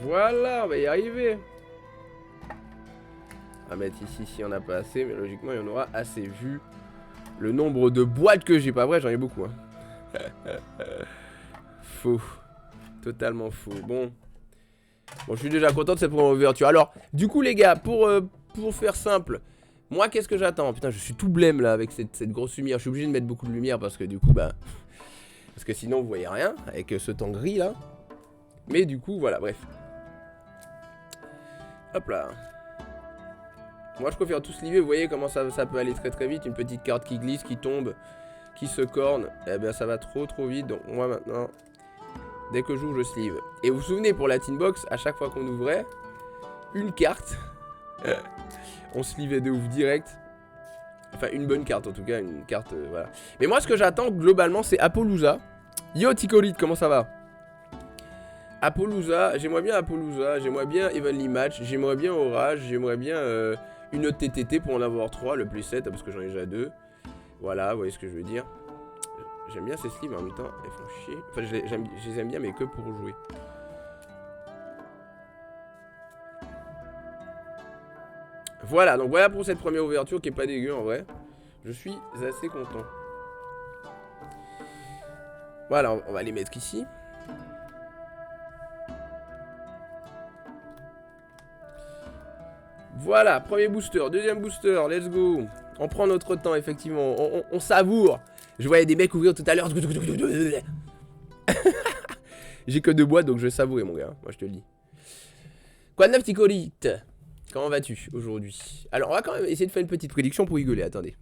A: Voilà, on va y arriver. On va mettre ici si on n'a pas assez, mais logiquement il y en aura assez vu le nombre de boîtes que j'ai. Pas vrai, j'en ai beaucoup. Hein. Faux. Totalement faux. Bon, je suis déjà content de cette première ouverture. Alors, du coup les gars, pour faire simple, moi qu'est-ce que j'attends? Putain, je suis tout blême là avec cette grosse lumière. Je suis obligé de mettre beaucoup de lumière parce que du coup, bah... Parce que sinon vous voyez rien avec ce temps gris là. Mais du coup, voilà, bref. Hop là. Moi je préfère tout sliver, vous voyez comment ça peut aller très très vite. Une petite carte qui glisse, qui tombe, qui se corne. Eh bien ça va trop vite. Donc moi maintenant, dès que j'ouvre, je sleeve. Et vous vous souvenez pour la tin box, à chaque fois qu'on ouvrait une carte, on slivait de ouf direct. Enfin une bonne carte en tout cas, une carte voilà. Mais moi ce que j'attends globalement c'est Apollousa. Yo Ticolit, comment ça va? Apollousa, j'aimerais bien Apollousa, j'aimerais bien Evenly Match, j'aimerais bien Orage, j'aimerais bien une autre TTT pour en avoir 3, le plus 7, parce que j'en ai déjà 2. Voilà, vous voyez ce que je veux dire. J'aime bien ces sleeves en même temps, elles font chier. Enfin, je les aime bien, mais que pour jouer. Voilà, donc voilà pour cette première ouverture qui est pas dégueu en vrai. Je suis assez content. Voilà, on va les mettre ici. Voilà, premier booster, deuxième booster, let's go. On prend notre temps, effectivement, on savoure. Je voyais des mecs ouvrir tout à l'heure. J'ai que 2 boîtes, donc je vais savourer, mon gars, moi je te le dis. Quoi de neuf, Ticolite? Comment vas-tu aujourd'hui? Alors, on va quand même essayer de faire une petite prédiction pour rigoler, attendez.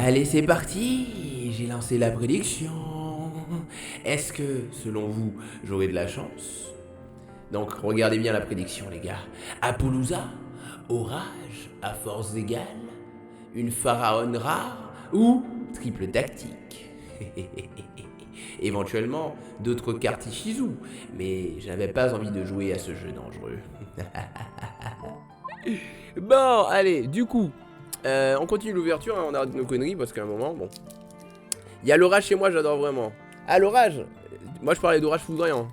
A: Allez, c'est parti. J'ai lancé la prédiction. Est-ce que, selon vous, j'aurai de la chance? Donc, regardez bien la prédiction, les gars. Appaloosa, orage à force égale, une pharaon rare ou triple tactique. Éventuellement, d'autres cartes Ishizu, mais je n'avais pas envie de jouer à ce jeu dangereux. Bon, allez, du coup, on continue l'ouverture, hein, on arrête nos conneries parce qu'à un moment, bon. Il y a l'orage chez moi, j'adore vraiment. Ah, l'orage? Moi, je parlais d'orage foudroyant.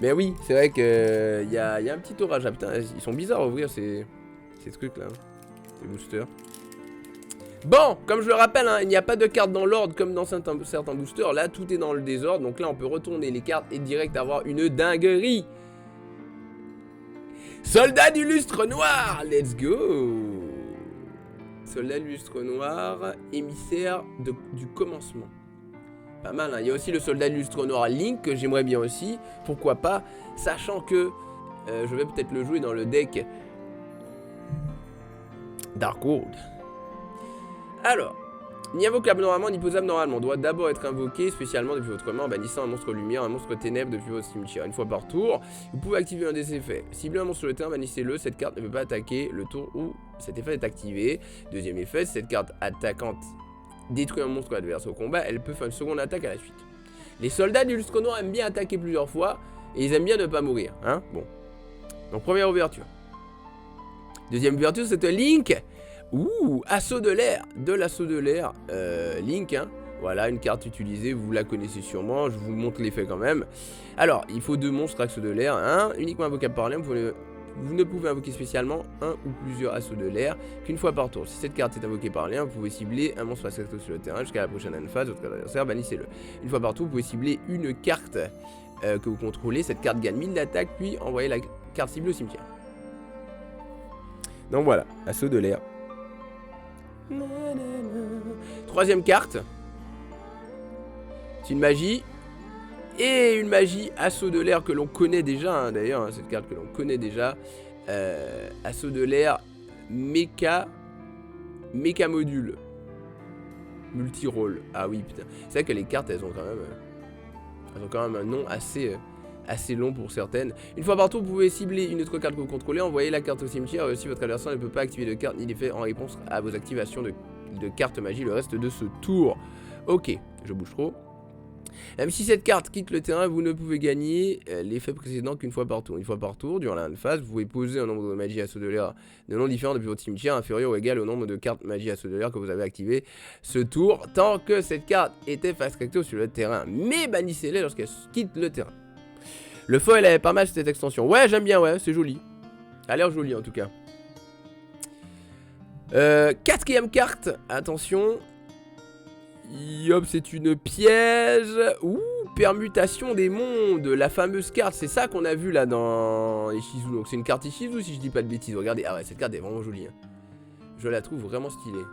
A: Mais oui, c'est vrai que y a un petit orage. Ah putain, ils sont bizarres à ouvrir ces trucs là, ces boosters. Bon, comme je le rappelle, hein, il n'y a pas de cartes dans l'ordre comme dans certains boosters. Là, tout est dans le désordre. Donc là, on peut retourner les cartes et direct avoir une dinguerie. Soldat du lustre noir, let's go. Soldat du lustre noir, émissaire du commencement. Pas mal, hein. Il y a aussi le soldat du lustre noir Link que j'aimerais bien aussi. Pourquoi pas, sachant que je vais peut-être le jouer dans le deck Darkwood. Alors, ni invocable normalement, ni posable normalement. On doit d'abord être invoqué spécialement depuis votre main en bannissant un monstre lumière, un monstre ténèbres depuis votre cimetière. Une fois par tour, vous pouvez activer un des effets. Ciblez un monstre sur le terrain, bannissez-le. Cette carte ne peut pas attaquer le tour où cet effet est activé. Deuxième effet, si cette carte attaquante détruit un monstre adverse au combat, elle peut faire une seconde attaque à la suite. Les soldats du lustre noir aiment bien attaquer plusieurs fois et ils aiment bien ne pas mourir. Hein, bon. Donc première ouverture. Deuxième ouverture, c'est un Link. Ouh, assaut de l'air, de l'assaut de l'air, Link, hein. Voilà, une carte utilisée, vous la connaissez sûrement, je vous montre l'effet quand même. Alors, il faut 2 monstres assauts de l'air, hein, uniquement invocable par l'air, vous ne pouvez invoquer spécialement un ou plusieurs assauts de l'air qu'une fois par tour. Si cette carte est invoquée par l'air, vous pouvez cibler un monstre assauts sur le terrain jusqu'à la prochaine phase, votre adversaire, bannissez-le. Une fois par tour, vous pouvez cibler une carte que vous contrôlez, cette carte gagne 1000 d'attaque, puis envoyez la carte ciblée au cimetière. Donc voilà, assaut de l'air. Troisième carte. C'est une magie. Et une magie assaut de l'air que l'on connaît déjà, hein, d'ailleurs, hein, cette carte que l'on connaît déjà. Assaut de l'air méca module. Multi-rôle. Ah oui, putain. C'est vrai que les cartes, elles ont quand même un nom assez long pour certaines. Une fois par tour, vous pouvez cibler une autre carte que vous contrôlez, envoyer la carte au cimetière. Si votre adversaire ne peut pas activer de carte ni d'effet en réponse à vos activations de cartes magie le reste de ce tour. Ok, je bouge trop. Même si cette carte quitte le terrain, vous ne pouvez gagner l'effet précédent qu'une fois par tour. Une fois par tour, durant la phase, vous pouvez poser un nombre de magie assaut de l'air de noms différents depuis votre cimetière inférieur ou égal au nombre de cartes magie assaut de l'air que vous avez activé ce tour, tant que cette carte était face recto sur le terrain. Mais bannissez-les lorsqu'elle quitte le terrain. Le foil avait pas mal cette extension. Ouais, j'aime bien, ouais, c'est joli. Ça a l'air joli en tout cas. Quatrième carte, attention. Yop, c'est une piège. Ouh, permutation des mondes, la fameuse carte. C'est ça qu'on a vu là dans Ishizu. Donc c'est une carte Ishizu si je dis pas de bêtises. Regardez, ah ouais, cette carte est vraiment jolie. Hein. Je la trouve vraiment stylée.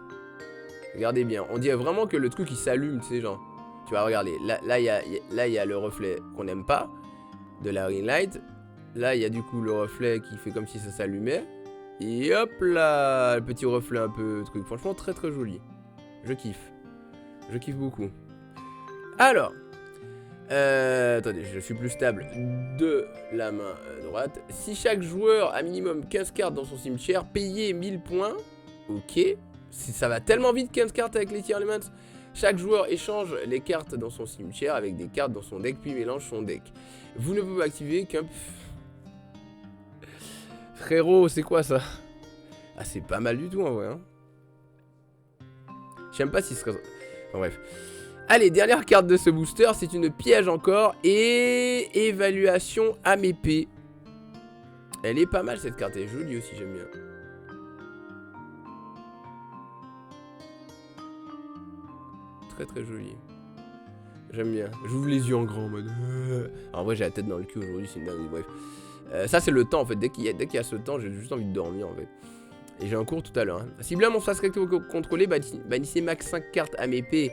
A: Regardez bien, on dirait vraiment que le truc il s'allume, tu sais, genre. Tu vas regarder, là il y a le reflet qu'on n'aime pas de la ring light. Là il y a du coup le reflet qui fait comme si ça s'allumait. Et hop là, le petit reflet un peu truc. Franchement très très joli. Je kiffe. Je kiffe beaucoup. Alors, attendez, je suis plus stable de la main droite. Si chaque joueur a minimum 15 cartes dans son cimetière, payez 1000 points. Ok. Ça va tellement vite 15 cartes avec les tier elements. Chaque joueur échange les cartes dans son cimetière avec des cartes dans son deck, puis mélange son deck. Vous ne pouvez activer qu'un... Frérot, c'est quoi ça? Ah, c'est pas mal du tout en vrai. Hein. Je sais même pas si ce serait... Enfin, bref. Allez, dernière carte de ce booster, c'est une piège encore. Et évaluation âme épée. Elle est pas mal cette carte, elle est jolie aussi, j'aime bien. Très très jolie. J'aime bien. J'ouvre les yeux en grand en mode... En vrai, j'ai la tête dans le cul aujourd'hui, c'est une dingue. Bref. Ça, c'est le temps en fait. Dès qu'il y a ce temps, j'ai juste envie de dormir en fait. Et j'ai un cours tout à l'heure. Hein. Ciblez un monstre face recto contrôlé, bannissez max 5 cartes à épée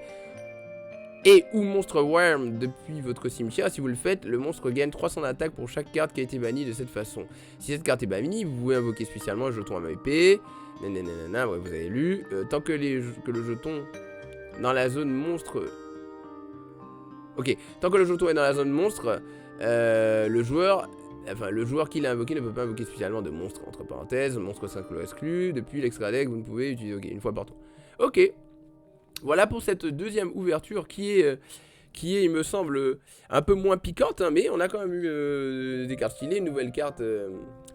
A: et ou monstre Worm depuis votre cimetière. Si vous le faites, le monstre gagne 300 d'attaque pour chaque carte qui a été bannie de cette façon. Si cette carte est bannie, vous pouvez invoquer spécialement un jeton à main épée. Nanana, ouais, vous avez lu. Tant que le jeton dans la zone monstre... Ok, tant que le jeton est dans la zone monstre, le joueur qui l'a invoqué ne peut pas invoquer spécialement de monstre, entre parenthèses, monstre synchro exclu. Depuis l'extra deck, vous ne pouvez utiliser une fois par tour. Ok. Voilà pour cette deuxième ouverture qui est, il me semble, un peu moins piquante, hein, mais on a quand même eu des cartes stylées, une nouvelle carte,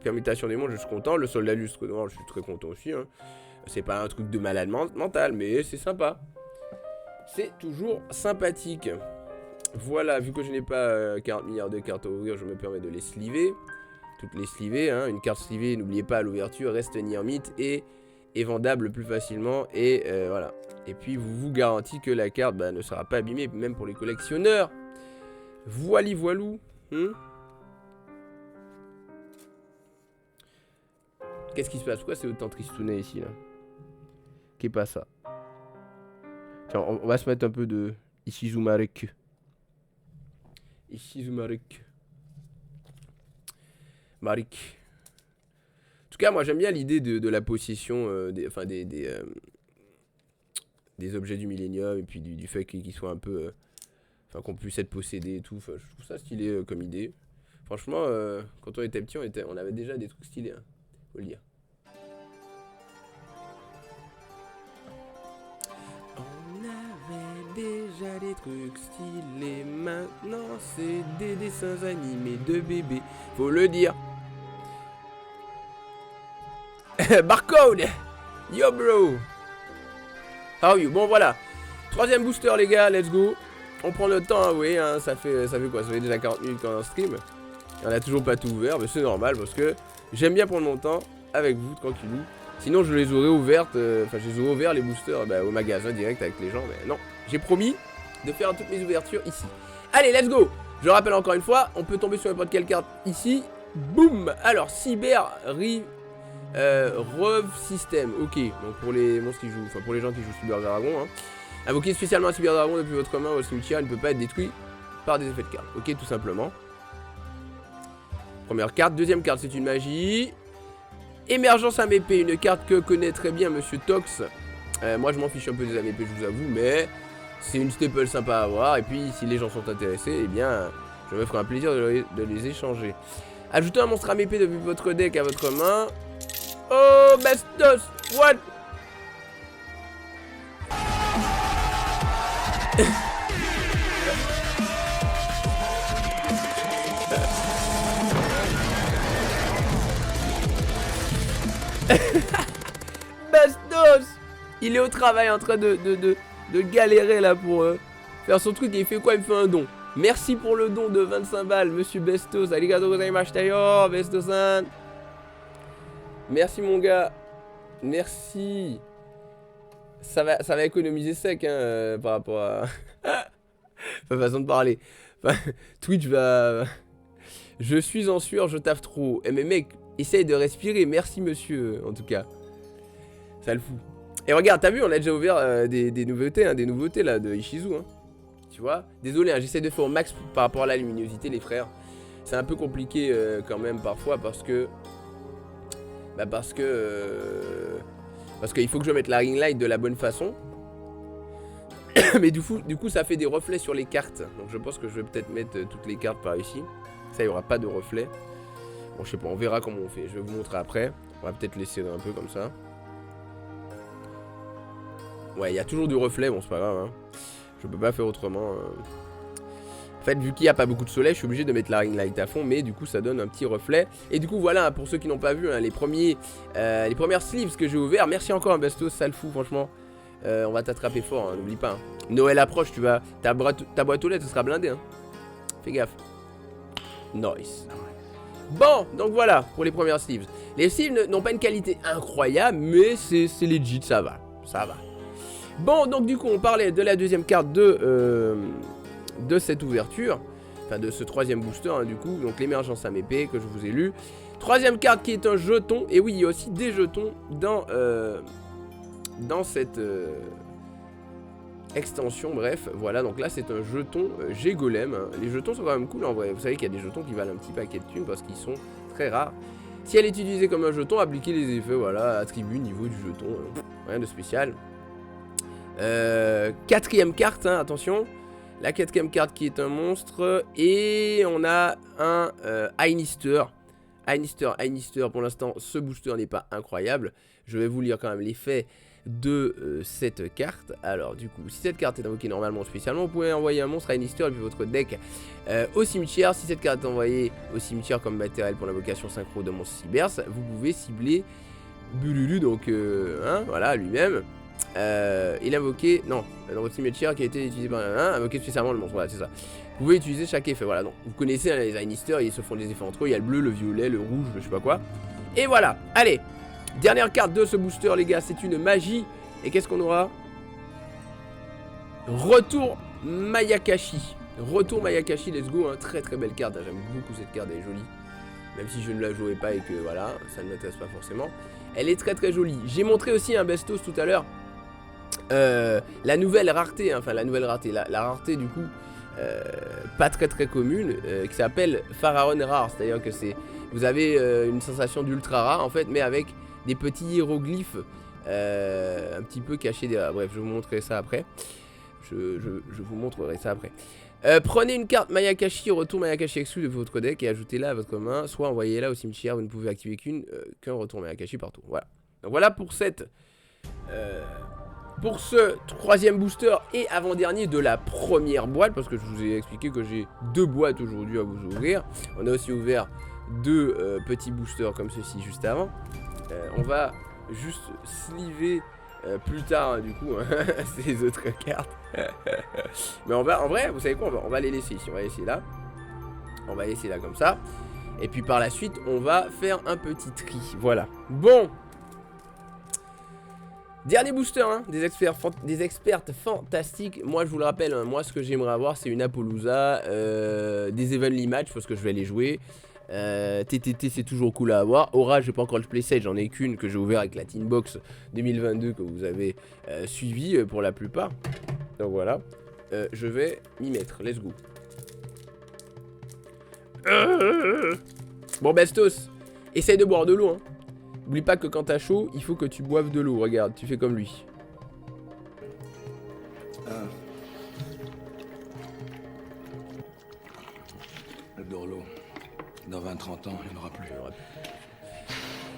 A: permutation des monstres, je suis content, le soldat lustre noir, je suis très content aussi, hein. C'est pas un truc de malade mental, mais c'est sympa. C'est toujours sympathique. Voilà, vu que je n'ai pas 40 milliards de cartes à ouvrir, je me permets de les sliver. Toutes les sliver, hein. Une carte slivée, n'oubliez pas, à l'ouverture, reste Nirmite et est vendable plus facilement, et voilà. Et puis vous garantit que la carte ne sera pas abîmée, même pour les collectionneurs. Voilou. Qu'est-ce qui se passe? Pourquoi c'est autant tristounet ici là? Qu'est pas ça? Tiens, on va se mettre un peu de Ishizumarek. Marik. En tout cas, moi j'aime bien l'idée de la possession des objets du Millennium, et puis du fait qu'ils soient un peu... qu'on puisse être possédé et tout. Je trouve ça stylé comme idée. Franchement, quand on était petit, on avait déjà des trucs stylés, hein, faut le dire. On avait déjà des trucs stylés, maintenant c'est des dessins animés de bébés, faut le dire. Barcode! Yo bro! How are you? Bon voilà. Troisième booster les gars, let's go. On prend le temps, oui, hein, ça fait quoi? Ça fait déjà 40 minutes qu'on est en stream. Et on a toujours pas tout ouvert, mais c'est normal parce que j'aime bien prendre mon temps avec vous, tranquillou. Sinon je les aurais ouvertes, je les aurais ouverts les boosters au magasin direct avec les gens, mais non. J'ai promis de faire toutes mes ouvertures ici. Allez, let's go! Je rappelle encore une fois, on peut tomber sur n'importe quelle carte ici. Boum! Alors, Cyber Rev System, ok, donc pour les monstres qui jouent, pour les gens qui jouent Cyber Dragon, hein. Invoquer spécialement un Cyber Dragon depuis votre main ou votre cimetière, il ne peut pas être détruit par des effets de carte, ok, tout simplement. Première carte, deuxième carte, c'est une magie. Émergence AMP, une carte que connaît très bien Monsieur Tox. Moi je m'en fiche un peu des AMP, je vous avoue, mais c'est une staple sympa à avoir, et puis si les gens sont intéressés, eh bien, je me ferai un plaisir de les échanger. Ajoutez un monstre AMP depuis votre deck à votre main. Oh, Bastos, what? Bastos, il est au travail en train de galérer là pour faire son truc, et il fait quoi? Il me fait un don. Merci pour le don de 25 balles, monsieur Bastos. Arigato gozaimashita yo, Bastos-san. Merci mon gars. Merci. Ça va économiser sec hein, par rapport à... Enfin, façon de parler. Enfin, Twitch va... Je suis en sueur, je taffe trop. Eh mais mec, essaye de respirer. Merci monsieur, en tout cas. Ça le fout. Et regarde, t'as vu, on a déjà ouvert des nouveautés, hein, des nouveautés là de Ishizu. Hein. Tu vois? Désolé, hein, j'essaie de faire au max par rapport à la luminosité les frères. C'est un peu compliqué quand même parfois parce que... Parce qu'il faut que je mette la ring light de la bonne façon. Mais du coup ça fait des reflets sur les cartes. Donc je pense que je vais peut-être mettre toutes les cartes par ici. Ça, il n'y aura pas de reflets. Bon, je sais pas, on verra comment on fait. Je vais vous montrer après. On va peut-être les serrer un peu comme ça. Ouais, il y a toujours du reflet. Bon, c'est pas grave. Hein. Je peux pas faire autrement. En fait, vu qu'il n'y a pas beaucoup de soleil, je suis obligé de mettre la ring light à fond. Mais du coup, ça donne un petit reflet. Et du coup, voilà, pour ceux qui n'ont pas vu, hein, les premières sleeves que j'ai ouvertes. Merci encore, hein, Bastos, ça le fout, franchement. On va t'attraper fort, hein, n'oublie pas. Hein. Noël approche, tu vas. Ta boîte aux lettres sera blindée. Hein. Fais gaffe. Nice. Bon, donc voilà pour les premières sleeves. Les sleeves n'ont pas une qualité incroyable, mais c'est legit, ça va. Ça va. Bon, donc du coup, on parlait de la deuxième carte de cette ouverture. Enfin, de ce troisième booster, hein, du coup. Donc l'émergence AMP que je vous ai lu. Troisième carte qui est un jeton. Et oui, il y a aussi des jetons dans cette extension, bref, voilà, donc là c'est un jeton G-Golem, hein. Les jetons sont quand même cool en vrai, vous savez qu'il y a des jetons qui valent un petit paquet de thunes parce qu'ils sont très rares. Si elle est utilisée comme un jeton, appliquez les effets, voilà, attribut, niveau du jeton, rien de spécial. Quatrième carte, hein, attention, la quatrième carte qui est un monstre, et on a un Einister. Einister, pour l'instant, ce booster n'est pas incroyable, je vais vous lire quand même l'effet de cette carte. Alors du coup, si cette carte est invoquée normalement spécialement, vous pouvez envoyer un monstre à Einister depuis votre deck au cimetière. Si cette carte est envoyée au cimetière comme matériel pour l'invocation synchro de monstre Cyberse, vous pouvez cibler Bululu, donc hein, voilà, lui-même. Il a invoqué, non, dans votre cimetière qui a été utilisé par un, invoqué spécialement le monstre, voilà, c'est ça. Vous pouvez utiliser chaque effet, voilà, donc vous connaissez hein, les Einister, ils se font des effets entre eux, il y a le bleu, le violet, le rouge, je sais pas quoi. Et voilà, allez. Dernière carte de ce booster les gars, c'est une magie. Et qu'est-ce qu'on aura? Retour Mayakashi. Retour Mayakashi, let's go, hein. Très très belle carte, hein. J'aime beaucoup cette carte, elle est jolie. Même si je ne la jouais pas et que voilà, ça ne m'intéresse pas forcément. Elle est très très jolie. J'ai montré aussi un bestos tout à l'heure. La nouvelle rareté, hein. Enfin la nouvelle rareté, la rareté du coup pas très très commune, qui s'appelle Pharaon Rare. C'est-à-dire que c'est, vous avez une sensation d'ultra rare en fait, mais avec des petits hiéroglyphes un petit peu cachés derrière. Bref, je vous montrerai ça après. Je vous montrerai ça après. Prenez une carte Mayakashi, retour Mayakashi exclu de votre deck et ajoutez-la à votre main. Soit envoyez-la au cimetière, vous ne pouvez activer qu'un retour Mayakashi partout. Voilà. Donc voilà pour cette... pour ce troisième booster et avant-dernier de la première boîte, parce que je vous ai expliqué que j'ai 2 boîtes aujourd'hui à vous ouvrir. On a aussi ouvert 2 petits boosters comme ceci juste avant. On va juste sliver plus tard hein, du coup hein, ces autres cartes. Mais on va, en vrai, vous savez quoi, on va les laisser ici, on va laisser là. On va laisser là comme ça. Et puis par la suite, on va faire un petit tri. Voilà. Bon. Dernier booster, hein, des expertes fantastiques. Moi, je vous le rappelle, hein, moi, ce que j'aimerais avoir, c'est une Apollousa, des Evenly Match, parce que je vais les jouer. TTT, c'est toujours cool à avoir. Aura, j'ai pas encore le playset, j'en ai qu'une que j'ai ouvert avec la Tinbox 2022 que vous avez suivi pour la plupart. Donc voilà, je vais m'y mettre, let's go. Bon, Bestos, essaye de boire de l'eau, hein. N'oublie pas que quand t'as chaud, il faut que tu boives de l'eau. Regarde, tu fais comme lui.
B: Le Dorlo, dans 20-30 ans, il n'y en aura plus.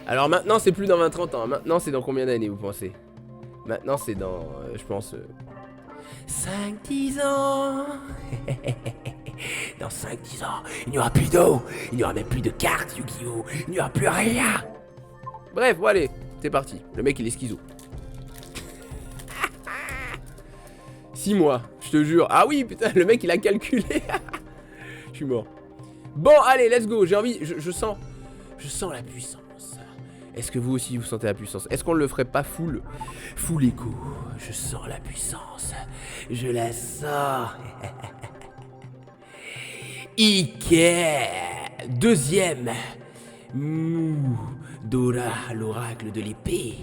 A: Alors maintenant, c'est plus dans 20-30 ans. Maintenant, c'est dans combien d'années, vous pensez? Maintenant, c'est dans, je pense... 5-10 ans. Dans 5-10 ans, il n'y aura plus d'eau. Il n'y aura même plus de cartes Yu-Gi-Oh! Il n'y aura plus rien. Bref, bon allez, c'est parti. Le mec, il est schizo. 6 mois, je te jure. Ah oui, putain, le mec, il a calculé. Je suis mort. Bon, allez, let's go. J'ai envie, je sens la puissance. Est-ce que vous aussi, vous sentez la puissance? Est-ce qu'on ne le ferait pas full écho? Je sens la puissance. Je la sens. Ike, deuxième. Dora, l'oracle de l'épée.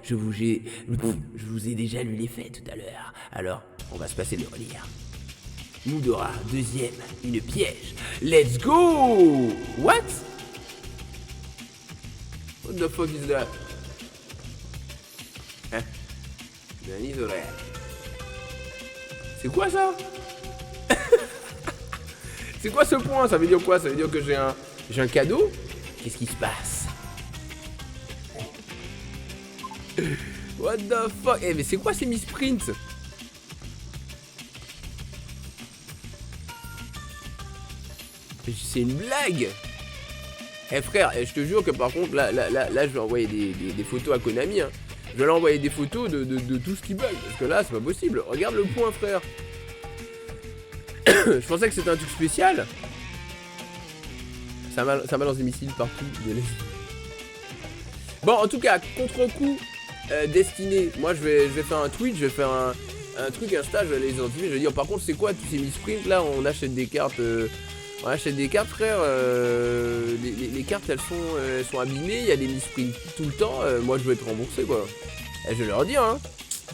A: Je vous ai déjà lu les faits tout à l'heure. Alors, on va se passer de relire. Moudora, deuxième, une piège. Let's go! What? What the fuck is that? Hein? Denis horaire. C'est quoi ça? C'est quoi ce point? Ça veut dire quoi? Ça veut dire que j'ai un cadeau? Qu'est-ce qui se passe? What the fuck? Eh mais c'est quoi ces misprints? C'est une blague. Eh frère, je te jure que par contre là je vais envoyer des photos à Konami hein. Je vais leur envoyer des photos de tout ce qui bug. Parce que là c'est pas possible. Regarde le point frère. Je pensais que c'était un truc spécial. Ça balance des missiles partout. Bon en tout cas, contre-coup destiné. Moi je vais faire un tweet, je vais faire un truc Insta, je vais les identifier. Je vais dire par contre c'est quoi tous ces misprints là? On achète des cartes. On achète des cartes frère, les cartes elles sont abîmées, il y a des misprints tout le temps, moi je veux être remboursé quoi. Et je vais leur dire hein,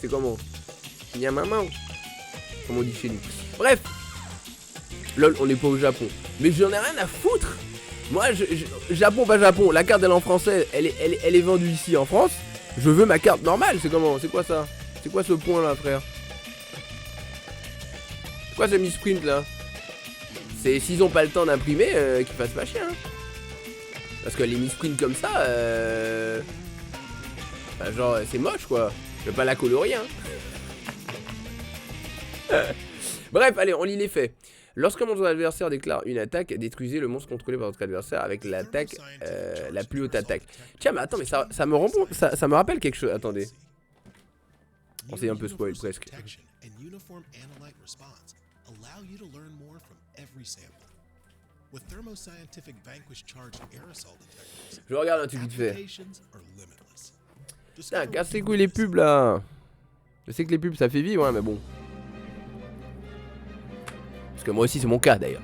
A: c'est comment? Il y a maman. comme on dit chez nous. Bref, lol, on n'est pas au Japon. Mais j'en ai rien à foutre. Moi, Japon, pas Japon. La carte, elle est en français. Elle est vendue ici en France. Je veux ma carte normale. C'est comment? C'est quoi ça? C'est quoi ce point là, frère? C'est quoi ce misprint là? C'est s'ils ont pas le temps d'imprimer, qu'ils fassent pas chier. Hein. Parce que les misprints comme ça, bah, genre, c'est moche quoi. Je vais pas la colorer. Hein. Bref, allez, on lit les faits. Lorsqu'un monstre adversaire déclare une attaque, détruisez le monstre contrôlé par votre adversaire avec l'attaque, la plus haute attaque. Tiens, mais attends, mais ça me rappelle quelque chose. Attendez. On s'est un peu spoil presque. Je regarde un truc vite fait. Putain, casse les couilles les pubs là. Je sais que les pubs ça fait vivre, hein, mais bon. Parce que moi aussi c'est mon cas d'ailleurs.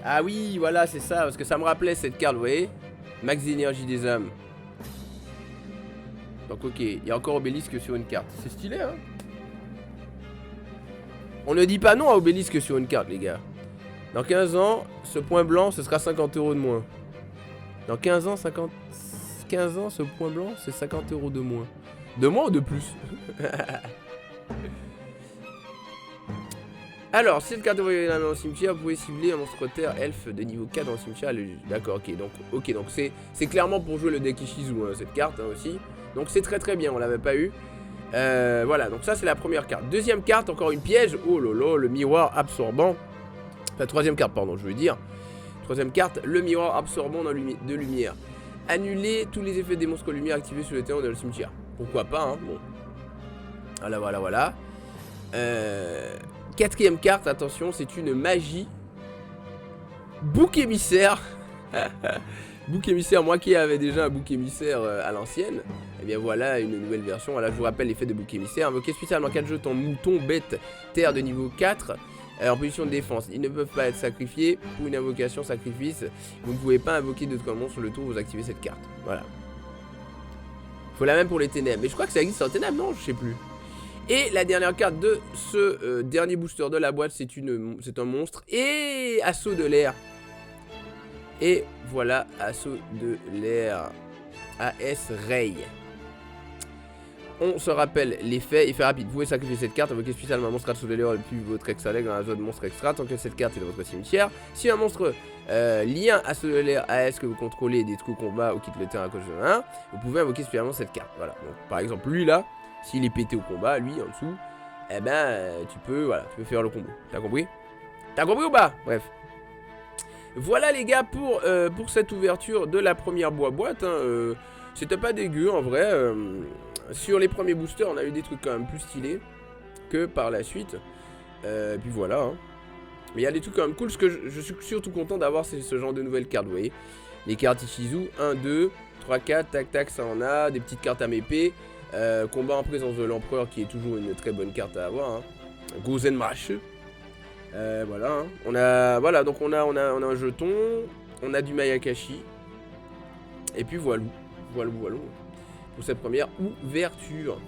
A: Ah oui, voilà, c'est ça, parce que ça me rappelait cette carte, vous voyez. Max d'énergie des âmes. Donc ok, il y a encore Obélisque sur une carte. C'est stylé, hein. On ne dit pas non à Obélisque sur une carte, les gars. Dans 15 ans, ce point blanc, ce sera 50 € de moins. Dans 15 ans, 15 ans, ce point blanc, c'est 50 € de moins. De moins ou de plus? Alors, si cette carte envoyée la main au cimetière, vous pouvez cibler un monstre terre elfe de niveau 4 dans le cimetière. D'accord, ok, donc c'est clairement pour jouer le deck Ishizu, hein, cette carte hein, aussi. Donc c'est très bien, on l'avait pas eu. Voilà, donc ça c'est la première carte. Deuxième carte, encore une piège. Oh lolo, le miroir absorbant. Enfin, troisième carte, pardon, je veux dire. Troisième carte, le miroir absorbant de lumière. Annuler tous les effets des monstres lumière activés sur le terrain dans le cimetière. Pourquoi pas, hein, bon. Voilà. Quatrième carte, attention, c'est une magie. Bouc émissaire. Bouc émissaire, moi qui avais déjà un bouc émissaire à l'ancienne, et bien voilà une nouvelle version. Voilà, je vous rappelle l'effet de bouc émissaire. Invoquez spécialement 4 jetons mouton, bête, terre de niveau 4 en position de défense. Ils ne peuvent pas être sacrifiés pour une invocation sacrifice. Vous ne pouvez pas invoquer d'autres monstres sur le tour où vous activez cette carte. Voilà. Faut la même pour les ténèbres. Mais je crois que ça existe en ténèbres, non? Je sais plus. Et la dernière carte de ce dernier booster de la boîte, c'est un monstre et assaut de l'air. Et voilà, assaut de l'air. AS Ray. On se rappelle les faits. Effet rapide. Vous pouvez sacrifier cette carte, invoquer spécialement un monstre assaut de l'air et puis votre extra leg dans la zone monstre extra tant que cette carte est dans votre cimetière. Si un monstre lien assaut de l'air AS que vous contrôlez détruit au combat ou quitte le terrain à cause de 1, vous pouvez invoquer spécialement cette carte. Voilà. Donc, par exemple, lui là. S'il est pété au combat, lui en dessous, eh ben tu peux faire le combo. T'as compris? T'as compris ou pas? Bref. Voilà les gars pour cette ouverture de la première boîte. Hein, c'était pas dégueu en vrai. Sur les premiers boosters, on a eu des trucs quand même plus stylés que par la suite. Puis voilà. Hein. Mais il y a des trucs quand même cool. Ce que je suis surtout content d'avoir, c'est ce genre de nouvelles cartes. Vous voyez, les cartes Ishizu 1, 2, 3, 4, tac tac, ça en a. Des petites cartes à m'épée. Combat en présence de l'empereur qui est toujours une très bonne carte à avoir. Hein. Gozen Mash. Voilà. Hein. Donc on a un jeton. On a du Mayakashi. Et puis voilà. Pour cette première ouverture.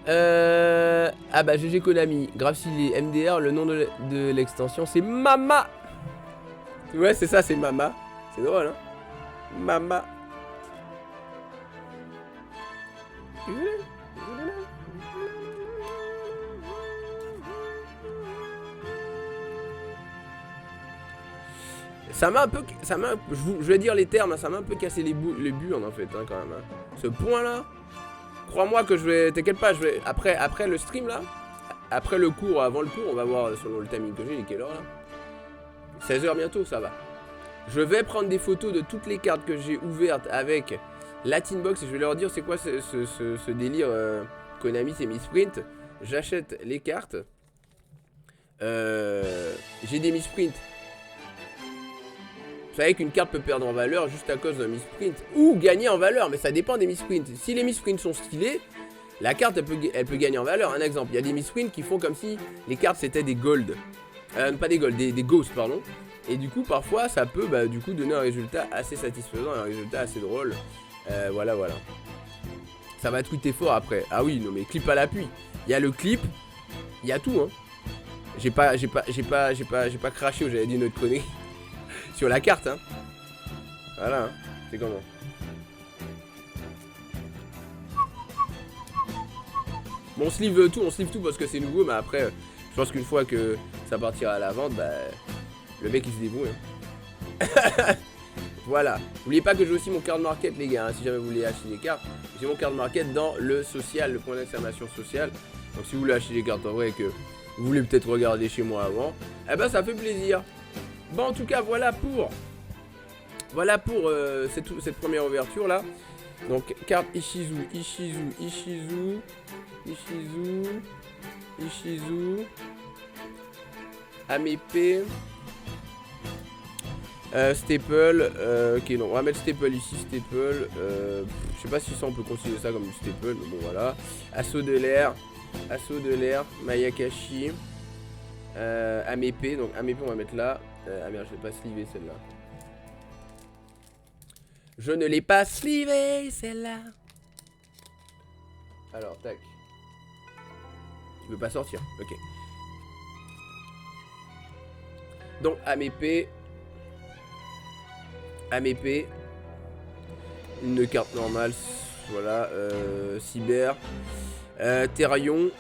A: Ah bah GG Konami. Grave stylé. MDR, le nom de l'extension c'est Mama. Ouais c'est ça, c'est Mama. C'est drôle hein. Mama. Ça m'a un peu, je vais dire les termes, ça m'a un peu cassé les burnes en fait, hein, quand même. Hein. Ce point là, crois-moi que je vais, t'inquiète pas, je vais, après le stream là, après le cours, avant le cours, on va voir selon le timing que j'ai, il est quelle heure là? 16 h bientôt, ça va. Je vais prendre des photos de toutes les cartes que j'ai ouvertes avec la Tinbox et je vais leur dire c'est quoi ce délire Konami, c'est misprint. J'achète les cartes. J'ai des misprints. Vous savez qu'une carte peut perdre en valeur juste à cause d'un misprint ou gagner en valeur, mais ça dépend des misprints. Si les misprints sont stylés, la carte elle peut gagner en valeur. Un exemple, il y a des misprints qui font comme si les cartes c'était des gold. Pas des gold, des ghosts pardon. Et du coup parfois ça peut du coup donner un résultat assez satisfaisant, un résultat assez drôle. Voilà, voilà. Ça va tweeter fort après. Ah oui, non mais clip à l'appui. Il y a le clip, il y a tout, hein. J'ai pas craché ou j'avais dit notre connerie sur la carte, hein. Voilà, hein. C'est comment. Bon, on sleeve tout parce que c'est nouveau, mais après, je pense qu'une fois que ça partira à la vente, bah, le mec il se débrouille. Hein. Voilà. N'oubliez pas que j'ai aussi mon card market, les gars, hein, si jamais vous voulez acheter des cartes. J'ai mon card market dans le social, le point d'exclamation social. Donc si vous voulez acheter des cartes en vrai et que vous voulez peut-être regarder chez moi avant, eh ben ça fait plaisir. Bon, en tout cas, voilà pour cette première ouverture là. Donc carte Ishizu, Amepe, Staple, ok non, on va mettre Staple ici, Staple, je sais pas si ça on peut considérer ça comme du Staple, mais bon voilà. Assaut de l'air, Mayakashi, Amepe, donc Amepe on va mettre là, ah merde je l'ai pas slivé celle-là. Je ne l'ai pas slivé celle-là. Alors tac. Tu veux pas sortir, ok. Donc Amepe, une carte normale, voilà, Cyber, Therion,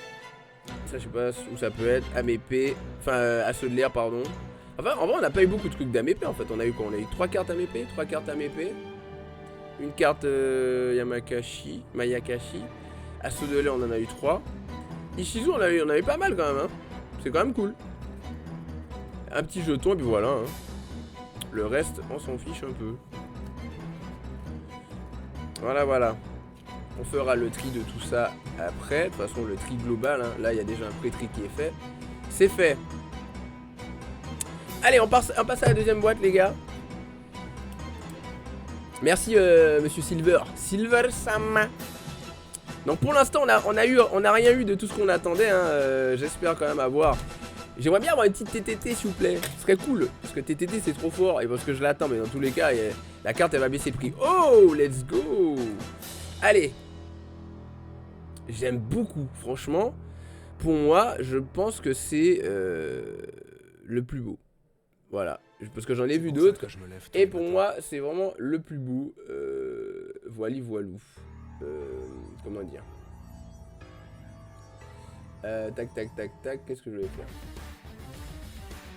A: ça je sais pas où ça peut être, Amepe, enfin Assaut de l'air pardon. Enfin en vrai on n'a pas eu beaucoup de trucs d'Amepe en fait, on a eu quoi? On a eu 3 cartes Amepe, une carte Mayakashi, Assaut de l'air on en a eu 3. Ishizu on avait pas mal quand même, hein. C'est quand même cool. Un petit jeton et puis voilà, hein. Le reste on s'en fiche un peu. Voilà voilà. On fera le tri de tout ça après. De toute façon le tri global, hein. Là il y a déjà un pré-tri qui est fait. C'est fait. Allez on passe à la deuxième boîte les gars. Merci monsieur Silver Sama. Donc pour l'instant on a rien eu de tout ce qu'on attendait, hein. J'espère quand même avoir. J'aimerais bien avoir une petite TTT s'il vous plaît. Ce serait cool. Parce que TTT c'est trop fort. Et parce que je l'attends. Mais dans tous les cas la carte elle va baisser de prix. Oh let's go. Allez. J'aime beaucoup franchement. Pour moi je pense que c'est le plus beau. Voilà. Parce que j'en ai vu d'autres. Et pour moi c'est vraiment le plus beau. Voilou. Comment dire, tac, qu'est-ce que je vais faire?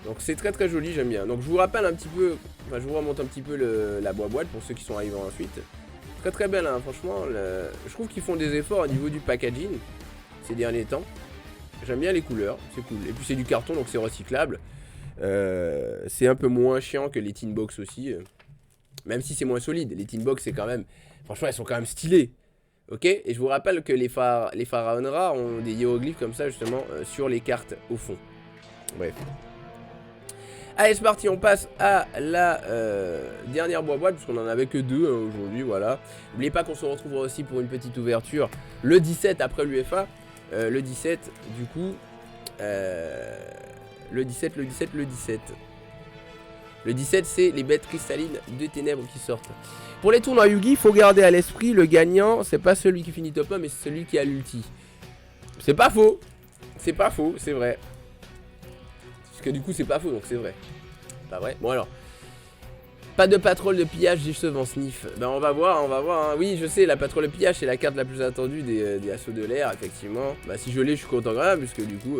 A: Donc c'est très très joli, j'aime bien. Donc je vous rappelle un petit peu, enfin je vous remonte un petit peu la boîte pour ceux qui sont arrivés ensuite. Très très belle, hein, franchement. Je trouve qu'ils font des efforts au niveau du packaging ces derniers temps. J'aime bien les couleurs, c'est cool. Et puis c'est du carton donc c'est recyclable. C'est un peu moins chiant que les tin box aussi. Même si c'est moins solide, les tin box c'est quand même, franchement elles sont quand même stylées. Ok, et je vous rappelle que les pharaons rares ont des hiéroglyphes comme ça justement sur les cartes au fond. Bref. Allez c'est parti, on passe à la dernière boîte puisqu'on en avait que 2 hein, aujourd'hui, voilà. N'oubliez pas qu'on se retrouvera aussi pour une petite ouverture le 17 après l'UEFA. Le 17 du coup, le 17 c'est les bêtes cristallines de ténèbres qui sortent. Pour les tournois Yugi, il faut garder à l'esprit le gagnant, c'est pas celui qui finit top 1 mais c'est celui qui a l'ulti. C'est pas faux, c'est vrai. Parce que du coup c'est pas faux donc c'est vrai. Pas vrai. Bon alors, pas de patrouille de pillage décevant sniff. Ben on va voir hein. Oui je sais, la patrouille de pillage c'est la carte la plus attendue des assauts de l'air effectivement. Bah si je l'ai je suis content quand même puisque du coup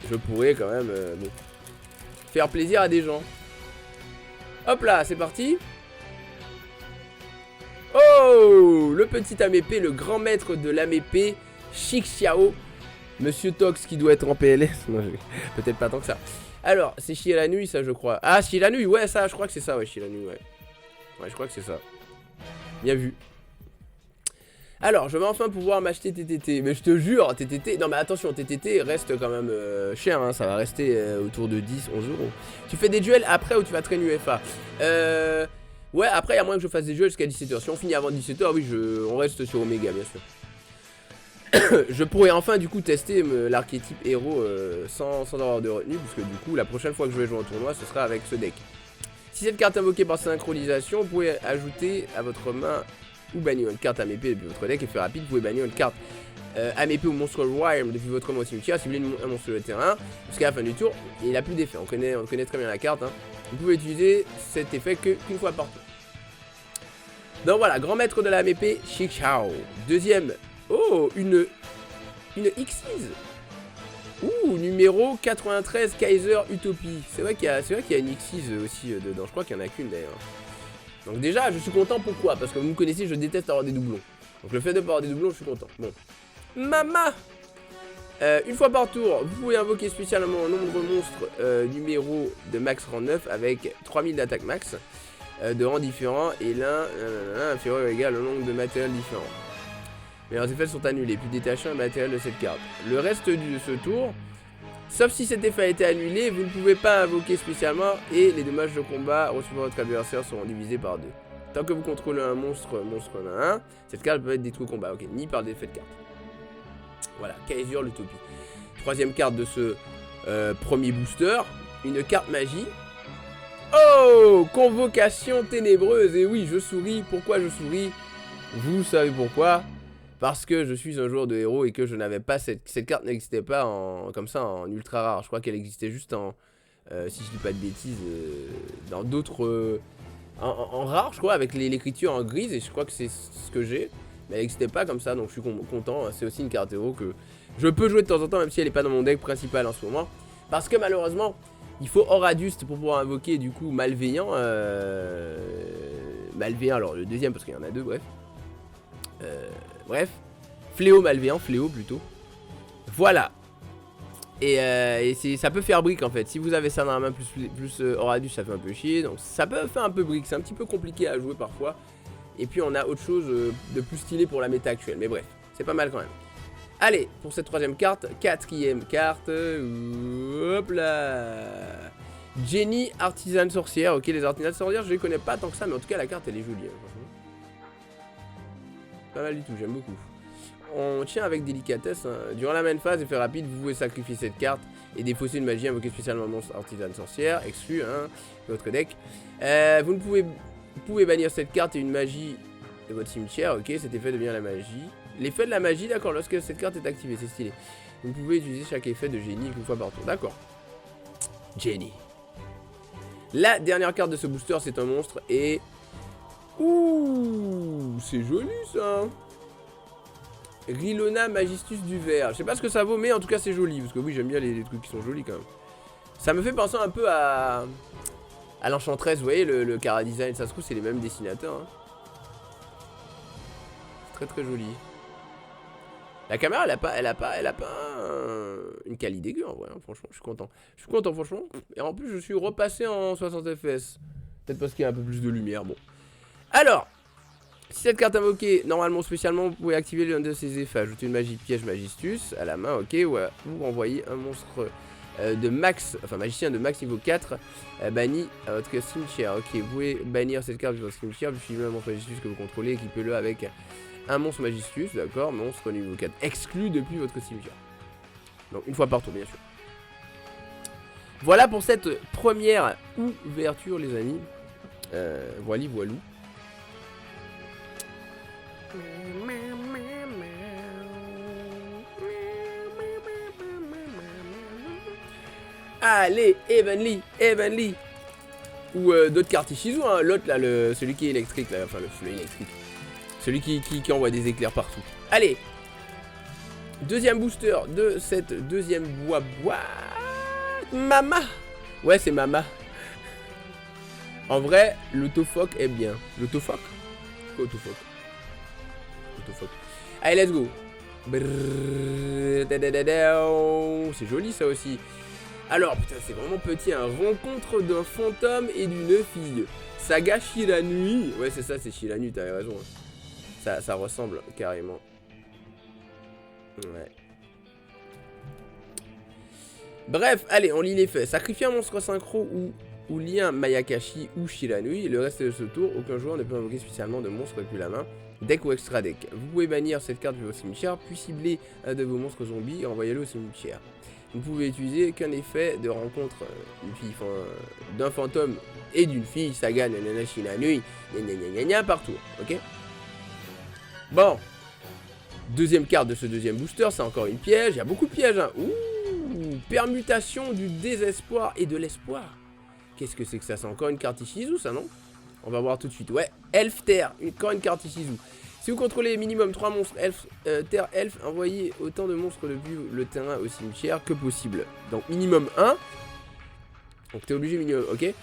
A: je pourrais quand même bon, faire plaisir à des gens. Hop là c'est parti. Oh, le petit Amepe, le grand maître de l'Amepe, Chic Xiao. Monsieur Tox qui doit être en PLS. Non, peut-être pas tant que ça. Alors, c'est Chier la nuit, ça, je crois. Ah, Chier la nuit, ouais, ça, je crois que c'est ça, ouais, Chier la nuit, ouais. Ouais, je crois que c'est ça. Bien vu. Alors, je vais enfin pouvoir m'acheter TTT. Mais je te jure, TTT. Non, mais attention, TTT reste quand même cher, hein. Ça va rester autour de 10, 11 euros. Tu fais des duels après ou tu vas traîner UFA? Ouais, après, il y a moyen que je fasse des duels jusqu'à 17h. Si on finit avant 17h, oui, on reste sur Omega, bien sûr. Je pourrais enfin, du coup, tester l'archétype héros sans avoir de retenue. Parce que, du coup, la prochaine fois que je vais jouer en tournoi, ce sera avec ce deck. Si cette carte est invoquée par synchronisation, vous pouvez ajouter à votre main ou bannir une carte AMP depuis votre deck. Effet rapide, vous pouvez bannir une carte AMP ou monstre Rhyme depuis votre main au cimetière. Si vous voulez un monstre de terrain, jusqu'à la fin du tour, il n'a plus d'effet. On connaît très bien la carte. Hein. Vous pouvez utiliser cet effet qu'une fois par tour. Donc voilà, grand maître de la AMP, Xixiao. Deuxième, oh, une Xyz. Ouh, numéro 93, Kaiser Utopie. C'est vrai qu'il y a une Xyz aussi dedans. Je crois qu'il n'y en a qu'une d'ailleurs. Donc déjà, je suis content. Pourquoi? Parce que vous me connaissez, je déteste avoir des doublons. Donc le fait de ne pas avoir des doublons, je suis content. Bon. Mama. Une fois par tour, vous pouvez invoquer spécialement un nombre de monstres numéro de max rang 9 avec 3000 d'attaque max de rang différents et l'un inférieur ou égal au nombre de matériels différents. Mais leurs effets sont annulés, puis détacher un matériel de cette carte. Le reste de ce tour, sauf si cet effet a été annulé, vous ne pouvez pas invoquer spécialement et les dommages de combat reçus par votre adversaire seront divisés par 2. Tant que vous contrôlez un monstre 1, cette carte peut être détruite au combat, ok, ni par l'effet de carte. Voilà, Kaiser l'Utopie. Troisième carte de ce premier booster, une carte magie. Oh, convocation ténébreuse. Et oui, je souris. Pourquoi je souris? Vous savez pourquoi? Parce que je suis un joueur de héros et que je n'avais pas cette carte n'existait pas comme ça en ultra rare. Je crois qu'elle existait juste en, si je dis pas de bêtises, dans d'autres, en rare, je crois, avec l'écriture en grise. Et je crois que c'est ce que j'ai. Mais elle n'existait pas comme ça, donc je suis content. C'est aussi une carte héros que je peux jouer de temps en temps, même si elle n'est pas dans mon deck principal en ce moment. Parce que malheureusement, il faut Oraduste pour pouvoir invoquer du coup Malveillant. Malveillant, alors le deuxième parce qu'il y en a deux, bref. Bref. Fléau Malveillant, Fléau plutôt. Voilà. Et ça peut faire brique en fait. Si vous avez ça dans la main plus Oraduste, ça fait un peu chier. Donc ça peut faire un peu brique. C'est un petit peu compliqué à jouer parfois. Et puis on a autre chose de plus stylé pour la méta actuelle. Mais bref, c'est pas mal quand même. Allez, pour cette troisième carte, quatrième carte. Hop là. Jenny, artisane sorcière. Ok, les artisanes sorcières, je les connais pas tant que ça. Mais en tout cas, la carte, elle est jolie. Hein, pas mal du tout, j'aime beaucoup. On tient avec délicatesse. Hein. Durant la main phase, effet rapide, vous pouvez sacrifier cette carte et défausser une magie invoquée spécialement monstre artisane sorcière. Exclu, hein, de votre deck. Vous pouvez bannir cette carte et une magie de votre cimetière. Ok, cet effet devient la magie. L'effet de la magie, d'accord, lorsque cette carte est activée, c'est stylé. Vous pouvez utiliser chaque effet de génie une fois par tour. D'accord. Jenny. La dernière carte de ce booster, c'est un monstre et... Ouh, c'est joli ça. Rilona Magistus du Vert. Je sais pas ce que ça vaut, mais en tout cas c'est joli. Parce que oui, j'aime bien les trucs qui sont jolis quand même. Ça me fait penser un peu à l'Enchantress, vous voyez, le Cara Design, ça se trouve, c'est les mêmes dessinateurs. Hein. Très très joli. La caméra, elle a pas une qualité dégueu en vrai, hein, franchement, je suis content. Je suis content, franchement. Et en plus, je suis repassé en 60 fps. Peut-être parce qu'il y a un peu plus de lumière, bon. Alors, si cette carte invoquée, normalement, spécialement, vous pouvez activer l'un de ses effets. Ajouter une magie piège Magistus à la main, ok, ouais. Vous envoyez un monstre de max, enfin magicien de max niveau 4, banni à votre cimetière. Ok, vous pouvez bannir cette carte de votre cimetière, puis suivez un monstre Magistus que vous contrôlez, équipez-le avec un monstre Magistus, d'accord, monstre niveau 4, exclu depuis votre cimetière. Donc une fois par tour, bien sûr. Voilà pour cette première ouverture, les amis. Voili, voilou. Allez, Evenly. Ou d'autres cartes Ishizu, hein. L'autre là, celui qui est électrique, là, enfin le électrique. Celui qui envoie des éclairs partout. Allez. Deuxième booster de cette deuxième boîte. Mama. Ouais, c'est Mama. En vrai, l'autofoc est bien. L'autofoc? Quoi, autofoc? Autofoc. Allez, let's go. C'est joli ça aussi. Alors, putain, c'est vraiment petit, hein. Rencontre d'un fantôme et d'une fille. Saga Shiranui. Ouais, c'est ça, c'est Shiranui, t'avais raison. Ça ressemble carrément. Ouais. Bref, allez, on lit les faits. Sacrifier un monstre synchro ou lien Mayakashi ou Shiranui. Le reste de ce tour, aucun joueur ne peut invoquer spécialement de monstre depuis la main. Deck ou extra deck. Vous pouvez bannir cette carte de votre cimetière, puis cibler un de vos monstres zombies et envoyer-le au cimetière. vous ne pouvez utiliser qu'un effet de rencontre d'une fille, d'un fantôme et d'une fille, saga, nanana, shinanui, gna par tour, ok. Bon, deuxième carte de ce deuxième booster, c'est encore une piège, il y a beaucoup de pièges, hein. Ouh, permutation du désespoir et de l'espoir. Qu'est-ce que c'est que ça? C'est encore une carte Ishizu, ça, non? On va voir tout de suite. Ouais, Elf Terre, encore une carte Ishizu. Si vous contrôlez minimum 3 monstres elf, terre elf, envoyez autant de monstres depuis le terrain au cimetière que possible. Donc minimum 1. Donc t'es obligé minimum, ok.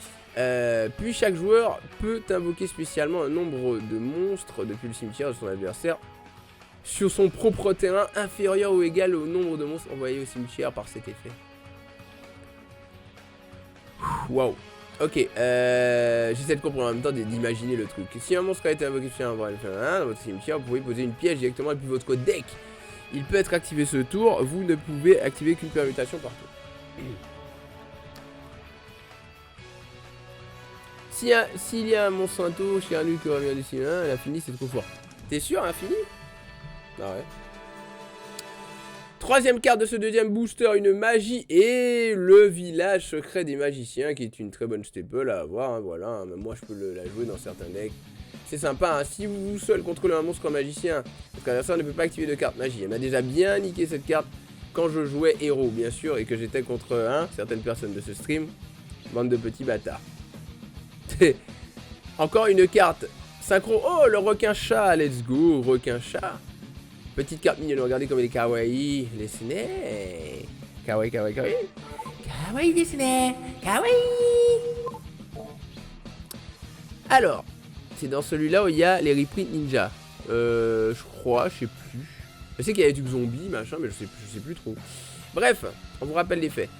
A: Puis chaque joueur peut invoquer spécialement un nombre de monstres depuis le cimetière de son adversaire sur son propre terrain inférieur ou égal au nombre de monstres envoyés au cimetière par cet effet. Waouh. Ok, j'essaie de comprendre en même temps d'imaginer le truc. Si un monstre a été invoqué dans votre cimetière, vous pouvez poser une piège directement depuis votre deck. Il peut être activé ce tour, vous ne pouvez activer qu'une permutation par tour. S'il y a un Monsanto chez un qui revient du cinéma, l'infini c'est trop fort. T'es sûr, infini? Ah ouais. Troisième carte de ce deuxième booster, une magie et le village secret des magiciens, qui est une très bonne staple à avoir, hein, voilà, hein, même moi je peux la jouer dans certains decks. C'est sympa, hein, si vous seul contrôlez un monstre magicien, votre adversaire ne peut pas activer de carte magie. Elle m'a déjà bien niqué cette carte quand je jouais héros, bien sûr, et que j'étais contre certaines personnes de ce stream. Bande de petits bâtards. Encore une carte synchro, oh le requin chat, let's go, requin chat. Petite carte mignonne, regardez comme elle est kawaii. Dessinée. Kawaii, kawaii, kawaii. Kawaii dessinée. Kawaii. Alors, c'est dans celui-là où il y a les reprints ninja. Je crois, je sais plus. Je sais qu'il y a des trucs zombies, machin, mais je sais plus trop. Bref, on vous rappelle les faits.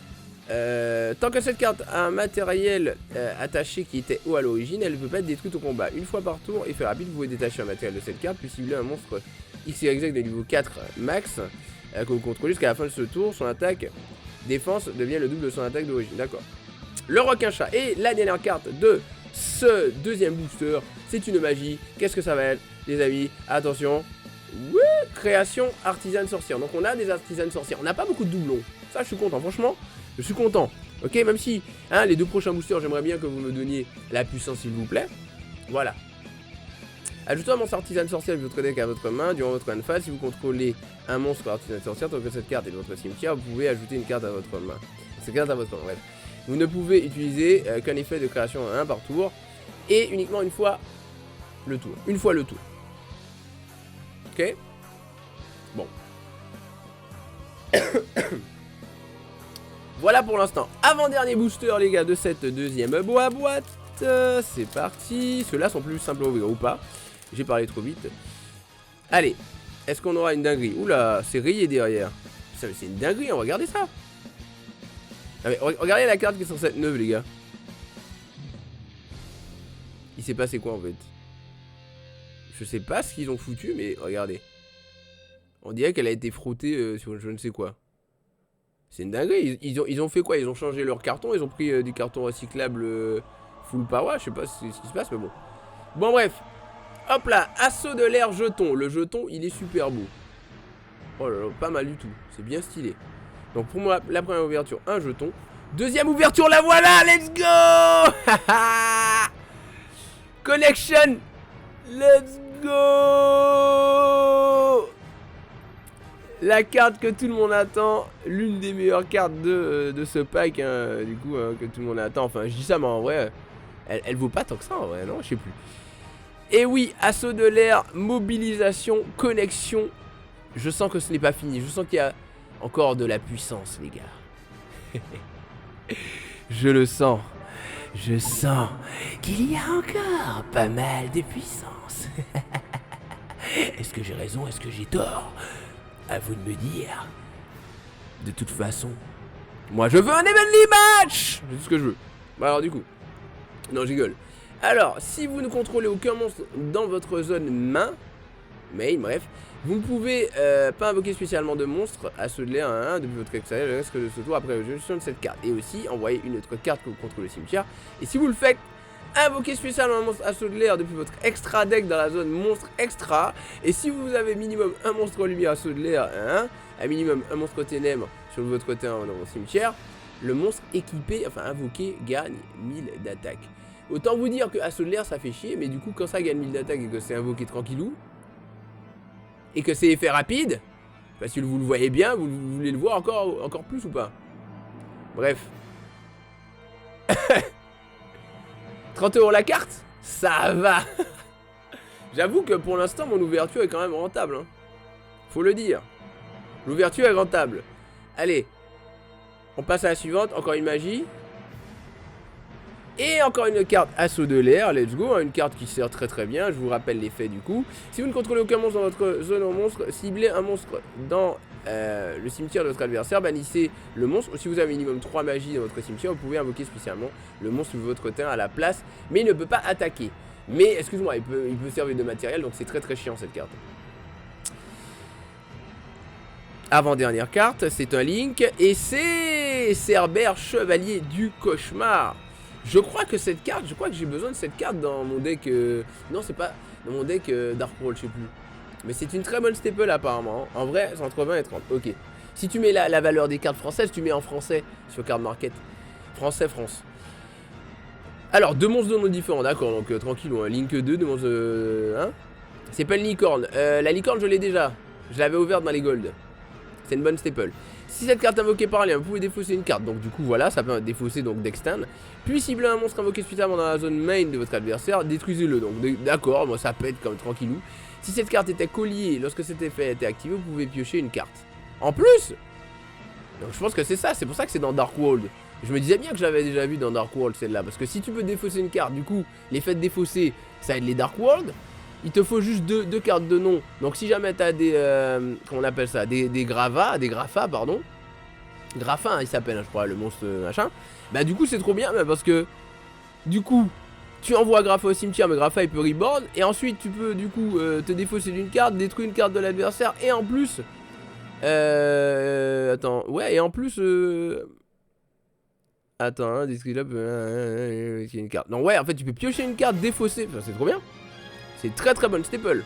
A: Tant que cette carte a un matériel attaché qui était haut à l'origine, elle ne peut pas être détruite au combat. Une fois par tour, effet rapide, vous pouvez détacher un matériel de cette carte, puis cibler un monstre XYZ de niveau 4 max que vous contrôlez jusqu'à la fin de ce tour. Son attaque défense devient le double de son attaque d'origine. D'accord. Le requin chat. Et la dernière carte de ce deuxième booster, c'est une magie. Qu'est-ce que ça va être, les amis? Attention. Oui, création artisane sorcière. Donc on a des artisanes sorcières. On n'a pas beaucoup de doublons. Ça, je suis content. Franchement, je suis content. Ok, même si les deux prochains boosters, j'aimerais bien que vous me donniez la puissance, s'il vous plaît. Voilà. Ajoutez un monstre artisane sorcière de votre deck à votre main durant votre run phase. Si vous contrôlez un monstre artisane sorcière, tant que cette carte est de votre cimetière, vous pouvez ajouter une carte à votre main. Cette carte à votre main, bref. Vous ne pouvez utiliser qu'un effet de création à 1 par tour. Et uniquement une fois le tour. Une fois le tour. Ok. Bon. Voilà pour l'instant. Avant-dernier booster, les gars, de cette deuxième boîte. C'est parti. Ceux-là sont plus simples à ouvrir ou pas. J'ai parlé trop vite. Allez. Est-ce qu'on aura une dinguerie? Oula, c'est rayé derrière. C'est une dinguerie, regardez ça. Ah mais, regardez la carte qui est censée être neuve, les gars. Il s'est passé quoi en fait? Je sais pas ce qu'ils ont foutu, mais regardez. On dirait qu'elle a été frottée sur je ne sais quoi. C'est une dinguerie. Ils ont fait quoi? Ils ont changé leur carton. Ils ont pris du carton recyclable full power. Je sais pas ce qui se passe, mais bon. Bon, bref. Hop là. Assaut de l'air jeton. Le jeton, il est super beau. Oh là là, pas mal du tout. C'est bien stylé. Donc, pour moi, la première ouverture, un jeton. Deuxième ouverture, la voilà. Let's go. Collection. Let's go. La carte que tout le monde attend, l'une des meilleures cartes de ce pack, hein, du coup, que tout le monde attend. Enfin, je dis ça, mais en vrai, elle vaut pas tant que ça, en vrai, non, je sais plus. Et oui, assaut de l'air, mobilisation, connexion. Je sens que ce n'est pas fini, je sens qu'il y a encore de la puissance, les gars. Je le sens. Je sens qu'il y a encore pas mal de puissance. Est-ce que j'ai raison? Est-ce que j'ai tort? À vous de me dire. De toute façon, moi je veux un evenly match. C'est tout ce que je veux. Bon, alors du coup, non, je rigole. Alors, si vous ne contrôlez aucun monstre dans votre zone main, bref, vous ne pouvez pas invoquer spécialement de monstres à ceux de l'air 1 depuis votre extérieur le reste de ce tour après la gestion de cette carte. Et aussi, envoyer une autre carte que vous contrôlez le cimetière. Et si vous le faites, invoquez spécialement un monstre assaut de l'air depuis votre extra deck dans la zone monstre extra. Et si vous avez minimum un monstre en lumière assaut de l'air 1, un minimum un monstre ténèbres sur votre côté dans mon cimetière, le monstre équipé, enfin invoqué, gagne 1000 d'attaque. Autant vous dire que Assaut de l'air ça fait chier, mais du coup quand ça gagne 1000 d'attaque et que c'est invoqué tranquillou, et que c'est effet rapide, parce que vous le voyez bien, vous voulez le voir encore plus ou pas? Bref. 30 € la carte, ça va. J'avoue que pour l'instant mon ouverture est quand même rentable, hein. Faut le dire. L'ouverture est rentable. Allez, on passe à la suivante, encore une magie. Et encore une carte Assaut de l'air, let's go, hein, une carte qui sert très bien, je vous rappelle les faits du coup. Si vous ne contrôlez aucun monstre dans votre zone au monstre, ciblez un monstre dans le cimetière de votre adversaire, bannissez le monstre. Ou si vous avez minimum 3 magies dans votre cimetière, vous pouvez invoquer spécialement le monstre de votre terrain à la place, mais il ne peut pas attaquer. Mais, excuse-moi, il peut servir de matériel, donc c'est très chiant cette carte. Avant-dernière carte, c'est un Link, et c'est Cerbère, Chevalier du Cauchemar. Je crois que j'ai besoin de cette carte dans mon deck, non c'est pas dans mon deck Dark World, je sais plus. Mais c'est une très bonne staple apparemment, hein. En vrai c'est entre 20 et 30, ok. Si tu mets la valeur des cartes françaises, tu mets en français sur Card Market. Français, France. Alors, 2 monstres de noms différents, d'accord, donc tranquille, un Link 2, 2 monstres, hein. C'est pas une licorne, la licorne je l'ai déjà. Je l'avais ouverte dans les gold. C'est une bonne staple. Si cette carte invoquée par lien, vous pouvez défausser une carte. Donc du coup voilà, ça peut défausser donc d'extend. Puis cibler un monstre invoqué spécialement dans la zone main de votre adversaire, détruisez-le. Donc d'accord, moi ça peut être comme tranquillou. Si cette carte était collier, lorsque cet effet était activé, vous pouvez piocher une carte. En plus, donc je pense que c'est ça, c'est pour ça que c'est dans Dark World. Je me disais bien que je l'avais déjà vu dans Dark World celle-là. Parce que si tu peux défausser une carte, du coup, l'effet de défausser, ça aide les Dark World. Il te faut juste deux cartes de nom. Donc si jamais tu as des... comment on appelle ça, des graffas, pardon. Graffin, il s'appelle, hein, je crois, le monstre machin. Bah du coup c'est trop bien, parce que... Du coup, tu envoies Graffa au cimetière, mais Graffa il peut reborn. Et ensuite tu peux du coup te défausser d'une carte, détruire une carte de l'adversaire. Et en plus... attends, ouais, et en plus... Attends, hein, une carte. Non, ouais, en fait tu peux piocher une carte, défausser. Enfin, c'est trop bien. C'est très bonne staple.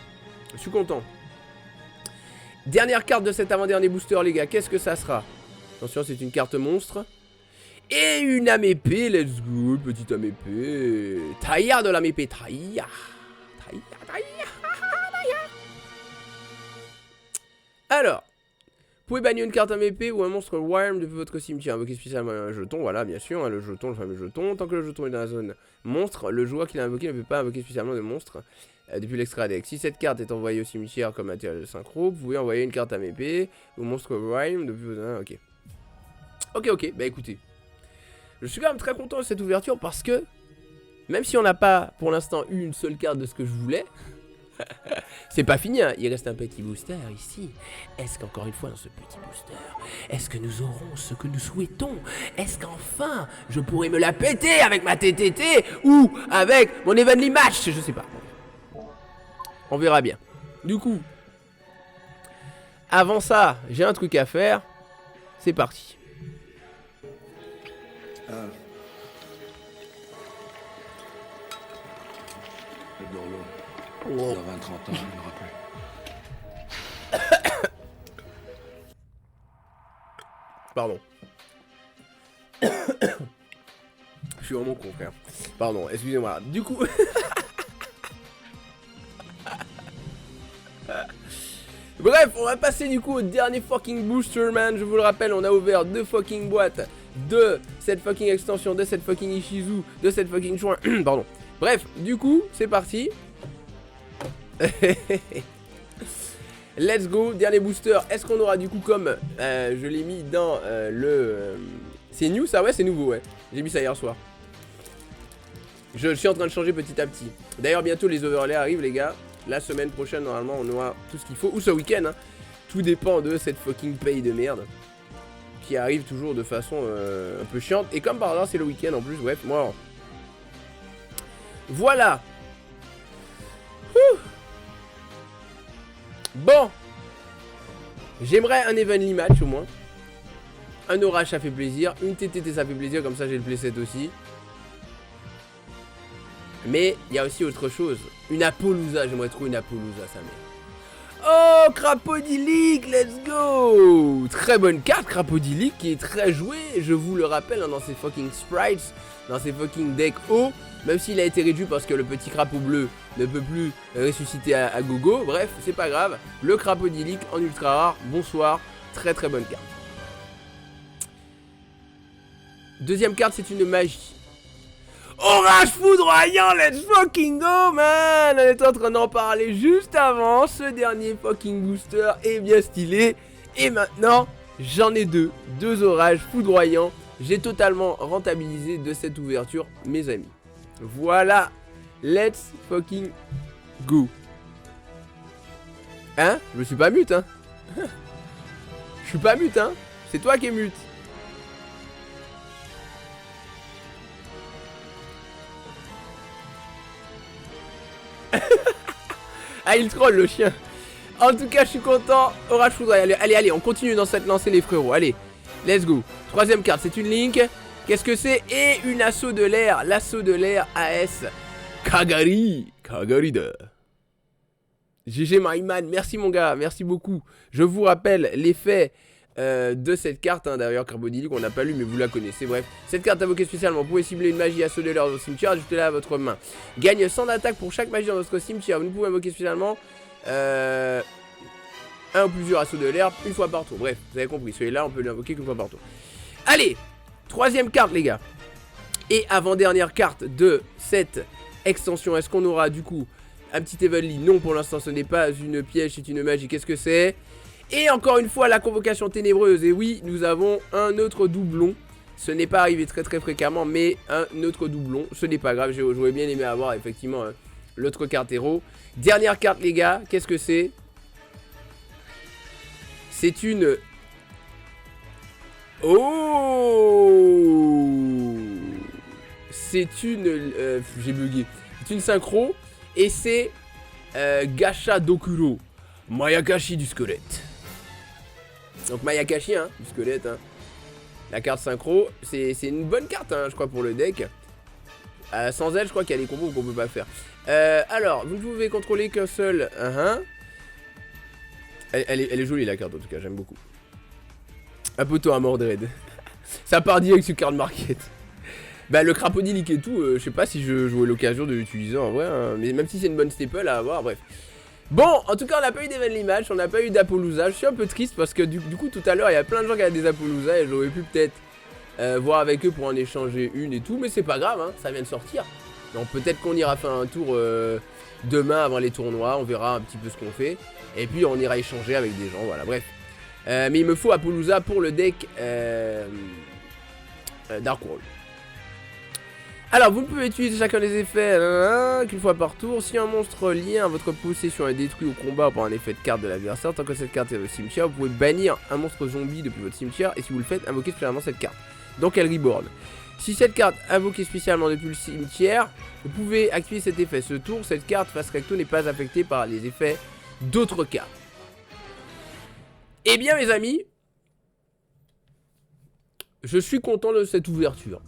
A: Je suis content. Dernière carte de cet avant-dernier booster, les gars. Qu'est-ce que ça sera? Attention, c'est une carte monstre. Et une âme épée. Let's go. Petite âme épée. Taïa de l'âme épée. Taïa. Alors. Vous pouvez bannir une carte âme épée ou un monstre Worm depuis votre cimetière. Invoquer spécialement un jeton. Voilà, bien sûr. Hein, le jeton, le fameux jeton. Tant que le jeton est dans la zone monstre, le joueur qui l'a invoqué ne peut pas invoquer spécialement de monstre. Depuis l'extra deck. Si cette carte est envoyée au cimetière comme matériel de synchro, vous pouvez envoyer une carte à épée ou monstre Rhyme depuis vos... Ok, bah écoutez. Je suis quand même très content de cette ouverture parce que, même si on n'a pas pour l'instant eu une seule carte de ce que je voulais, c'est pas fini, hein. Il reste un petit booster ici. Est-ce qu'encore une fois dans ce petit booster, est-ce que nous aurons ce que nous souhaitons? Est-ce qu'enfin je pourrai me la péter avec ma TTT ou avec mon Evenly Match? Je sais pas. On verra bien. Du coup, avant ça, j'ai un truc à faire. C'est parti.
B: Le Gorlo.
A: Oh.
B: Dans 20-30 ans, il n'y en aura plus.
A: Pardon. Je suis vraiment con, frère. Pardon, excusez-moi. Du coup... Bref, on va passer du coup au dernier fucking booster, man. Je vous le rappelle, on a ouvert 2 fucking boîtes de cette fucking extension, de cette fucking Ishizu, de cette fucking joint. Pardon. Bref, du coup, c'est parti. Let's go, dernier booster. Est-ce qu'on aura du coup comme je l'ai mis dans le... C'est new ça? Ouais, c'est nouveau, ouais. J'ai mis ça hier soir. Je suis en train de changer petit à petit. D'ailleurs, bientôt les overlays arrivent, les gars. La semaine prochaine, normalement, on aura tout ce qu'il faut. Ou ce week-end, hein. Tout dépend de cette fucking paye de merde. Qui arrive toujours de façon un peu chiante. Et comme par hasard, c'est le week-end en plus. Bref, moi... Voilà. Ouh. Bon. J'aimerais un Evenly Match au moins. Un Orage, ça fait plaisir. Une TTT, ça fait plaisir. Comme ça, j'ai le playset aussi. Mais il y a aussi autre chose. Une Apollousa, j'aimerais trouver une Apollousa, sa mère. Oh, Crapodilic, let's go. Très bonne carte, Crapodilic, qui est très jouée, je vous le rappelle, hein, dans ses fucking sprites, dans ses fucking decks haut, même s'il a été réduit parce que le petit crapaud bleu ne peut plus ressusciter à gogo. Bref, c'est pas grave, le Crapodilic en ultra rare, bonsoir, très très bonne carte. Deuxième carte, c'est une magie. Orage foudroyant, let's fucking go, man. On est en train d'en parler juste avant. Ce dernier fucking booster est bien stylé. Et maintenant, j'en ai deux orages foudroyants. J'ai totalement rentabilisé de cette ouverture, mes amis. Voilà, let's fucking go. Hein? Je me suis pas mute, hein. Je suis pas mute, hein. C'est toi qui es mute. Ah, il troll le chien. En tout cas, je suis content. Orage foudroyant. Allez, on continue dans cette lancée, les frérots. Allez, let's go. Troisième carte, c'est une Link. Qu'est-ce que c'est? Et une assaut de l'air. L'assaut de l'air AS Kagari. Kagarida. GG Myman, merci mon gars, merci beaucoup. Je vous rappelle l'effet de cette carte, hein, d'ailleurs Crapodilic on n'a pas lu mais vous la connaissez. Bref, cette carte invoquée spécialement, vous pouvez cibler une magie assaut de l'air dans votre cimetière, ajoutez-la à votre main. Gagne 100 d'attaque pour chaque magie dans votre cimetière. Vous ne pouvez invoquer spécialement un ou plusieurs assauts de l'air une fois par tour. Bref, vous avez compris, celui-là on peut l'invoquer qu'une fois par tour. Allez, troisième carte les gars. Et avant-dernière carte de cette extension, est-ce qu'on aura du coup un petit Evenly? Non, pour l'instant ce n'est pas une piège, c'est une magie. Qu'est-ce que c'est? Et encore une fois la convocation ténébreuse. Et oui, nous avons un autre doublon. Ce n'est pas arrivé très fréquemment, mais un autre doublon. Ce n'est pas grave, j'aurais bien aimé avoir effectivement l'autre carte héros. Dernière carte les gars, qu'est-ce que c'est? C'est une... Oh, c'est une... j'ai bugué. C'est une synchro. Et c'est Gacha Dokuro Mayakashi du squelette. Donc Mayakashi, hein, du squelette, hein. La carte synchro, c'est une bonne carte, hein, je crois, pour le deck. Sans elle, je crois qu'il y a des combos qu'on peut pas faire. Alors, vous ne pouvez contrôler qu'un seul. Elle est jolie la carte, en tout cas, j'aime beaucoup. Un poteau à Mordred. Ça part direct sur Card Market. Bah le Crapodilic et tout, je sais pas si j'aurai l'occasion de l'utiliser en vrai, hein, mais même si c'est une bonne staple à avoir, bref. Bon, en tout cas on n'a pas eu d'Evenly match, on n'a pas eu d'Apollousa. Je suis un peu triste parce que du coup tout à l'heure il y a plein de gens qui avaient des Apollousa et j'aurais pu peut-être voir avec eux pour en échanger une et tout, mais c'est pas grave, hein, ça vient de sortir. Donc peut-être qu'on ira faire un tour demain avant les tournois, on verra un petit peu ce qu'on fait. Et puis on ira échanger avec des gens, voilà, bref. Mais il me faut Apollousa pour le deck Dark World. Alors vous pouvez utiliser chacun des effets qu'une fois par tour. Si un monstre lié à votre possession est détruit au combat par un effet de carte de l'adversaire, tant que cette carte est dans le cimetière, vous pouvez bannir un monstre zombie depuis votre cimetière. Et si vous le faites, invoquez spécialement cette carte. Donc elle reborn. Si cette carte invoquée spécialement depuis le cimetière, vous pouvez activer cet effet. Ce tour, cette carte face recto n'est pas affectée par les effets d'autres cartes. Eh bien mes amis, je suis content de cette ouverture.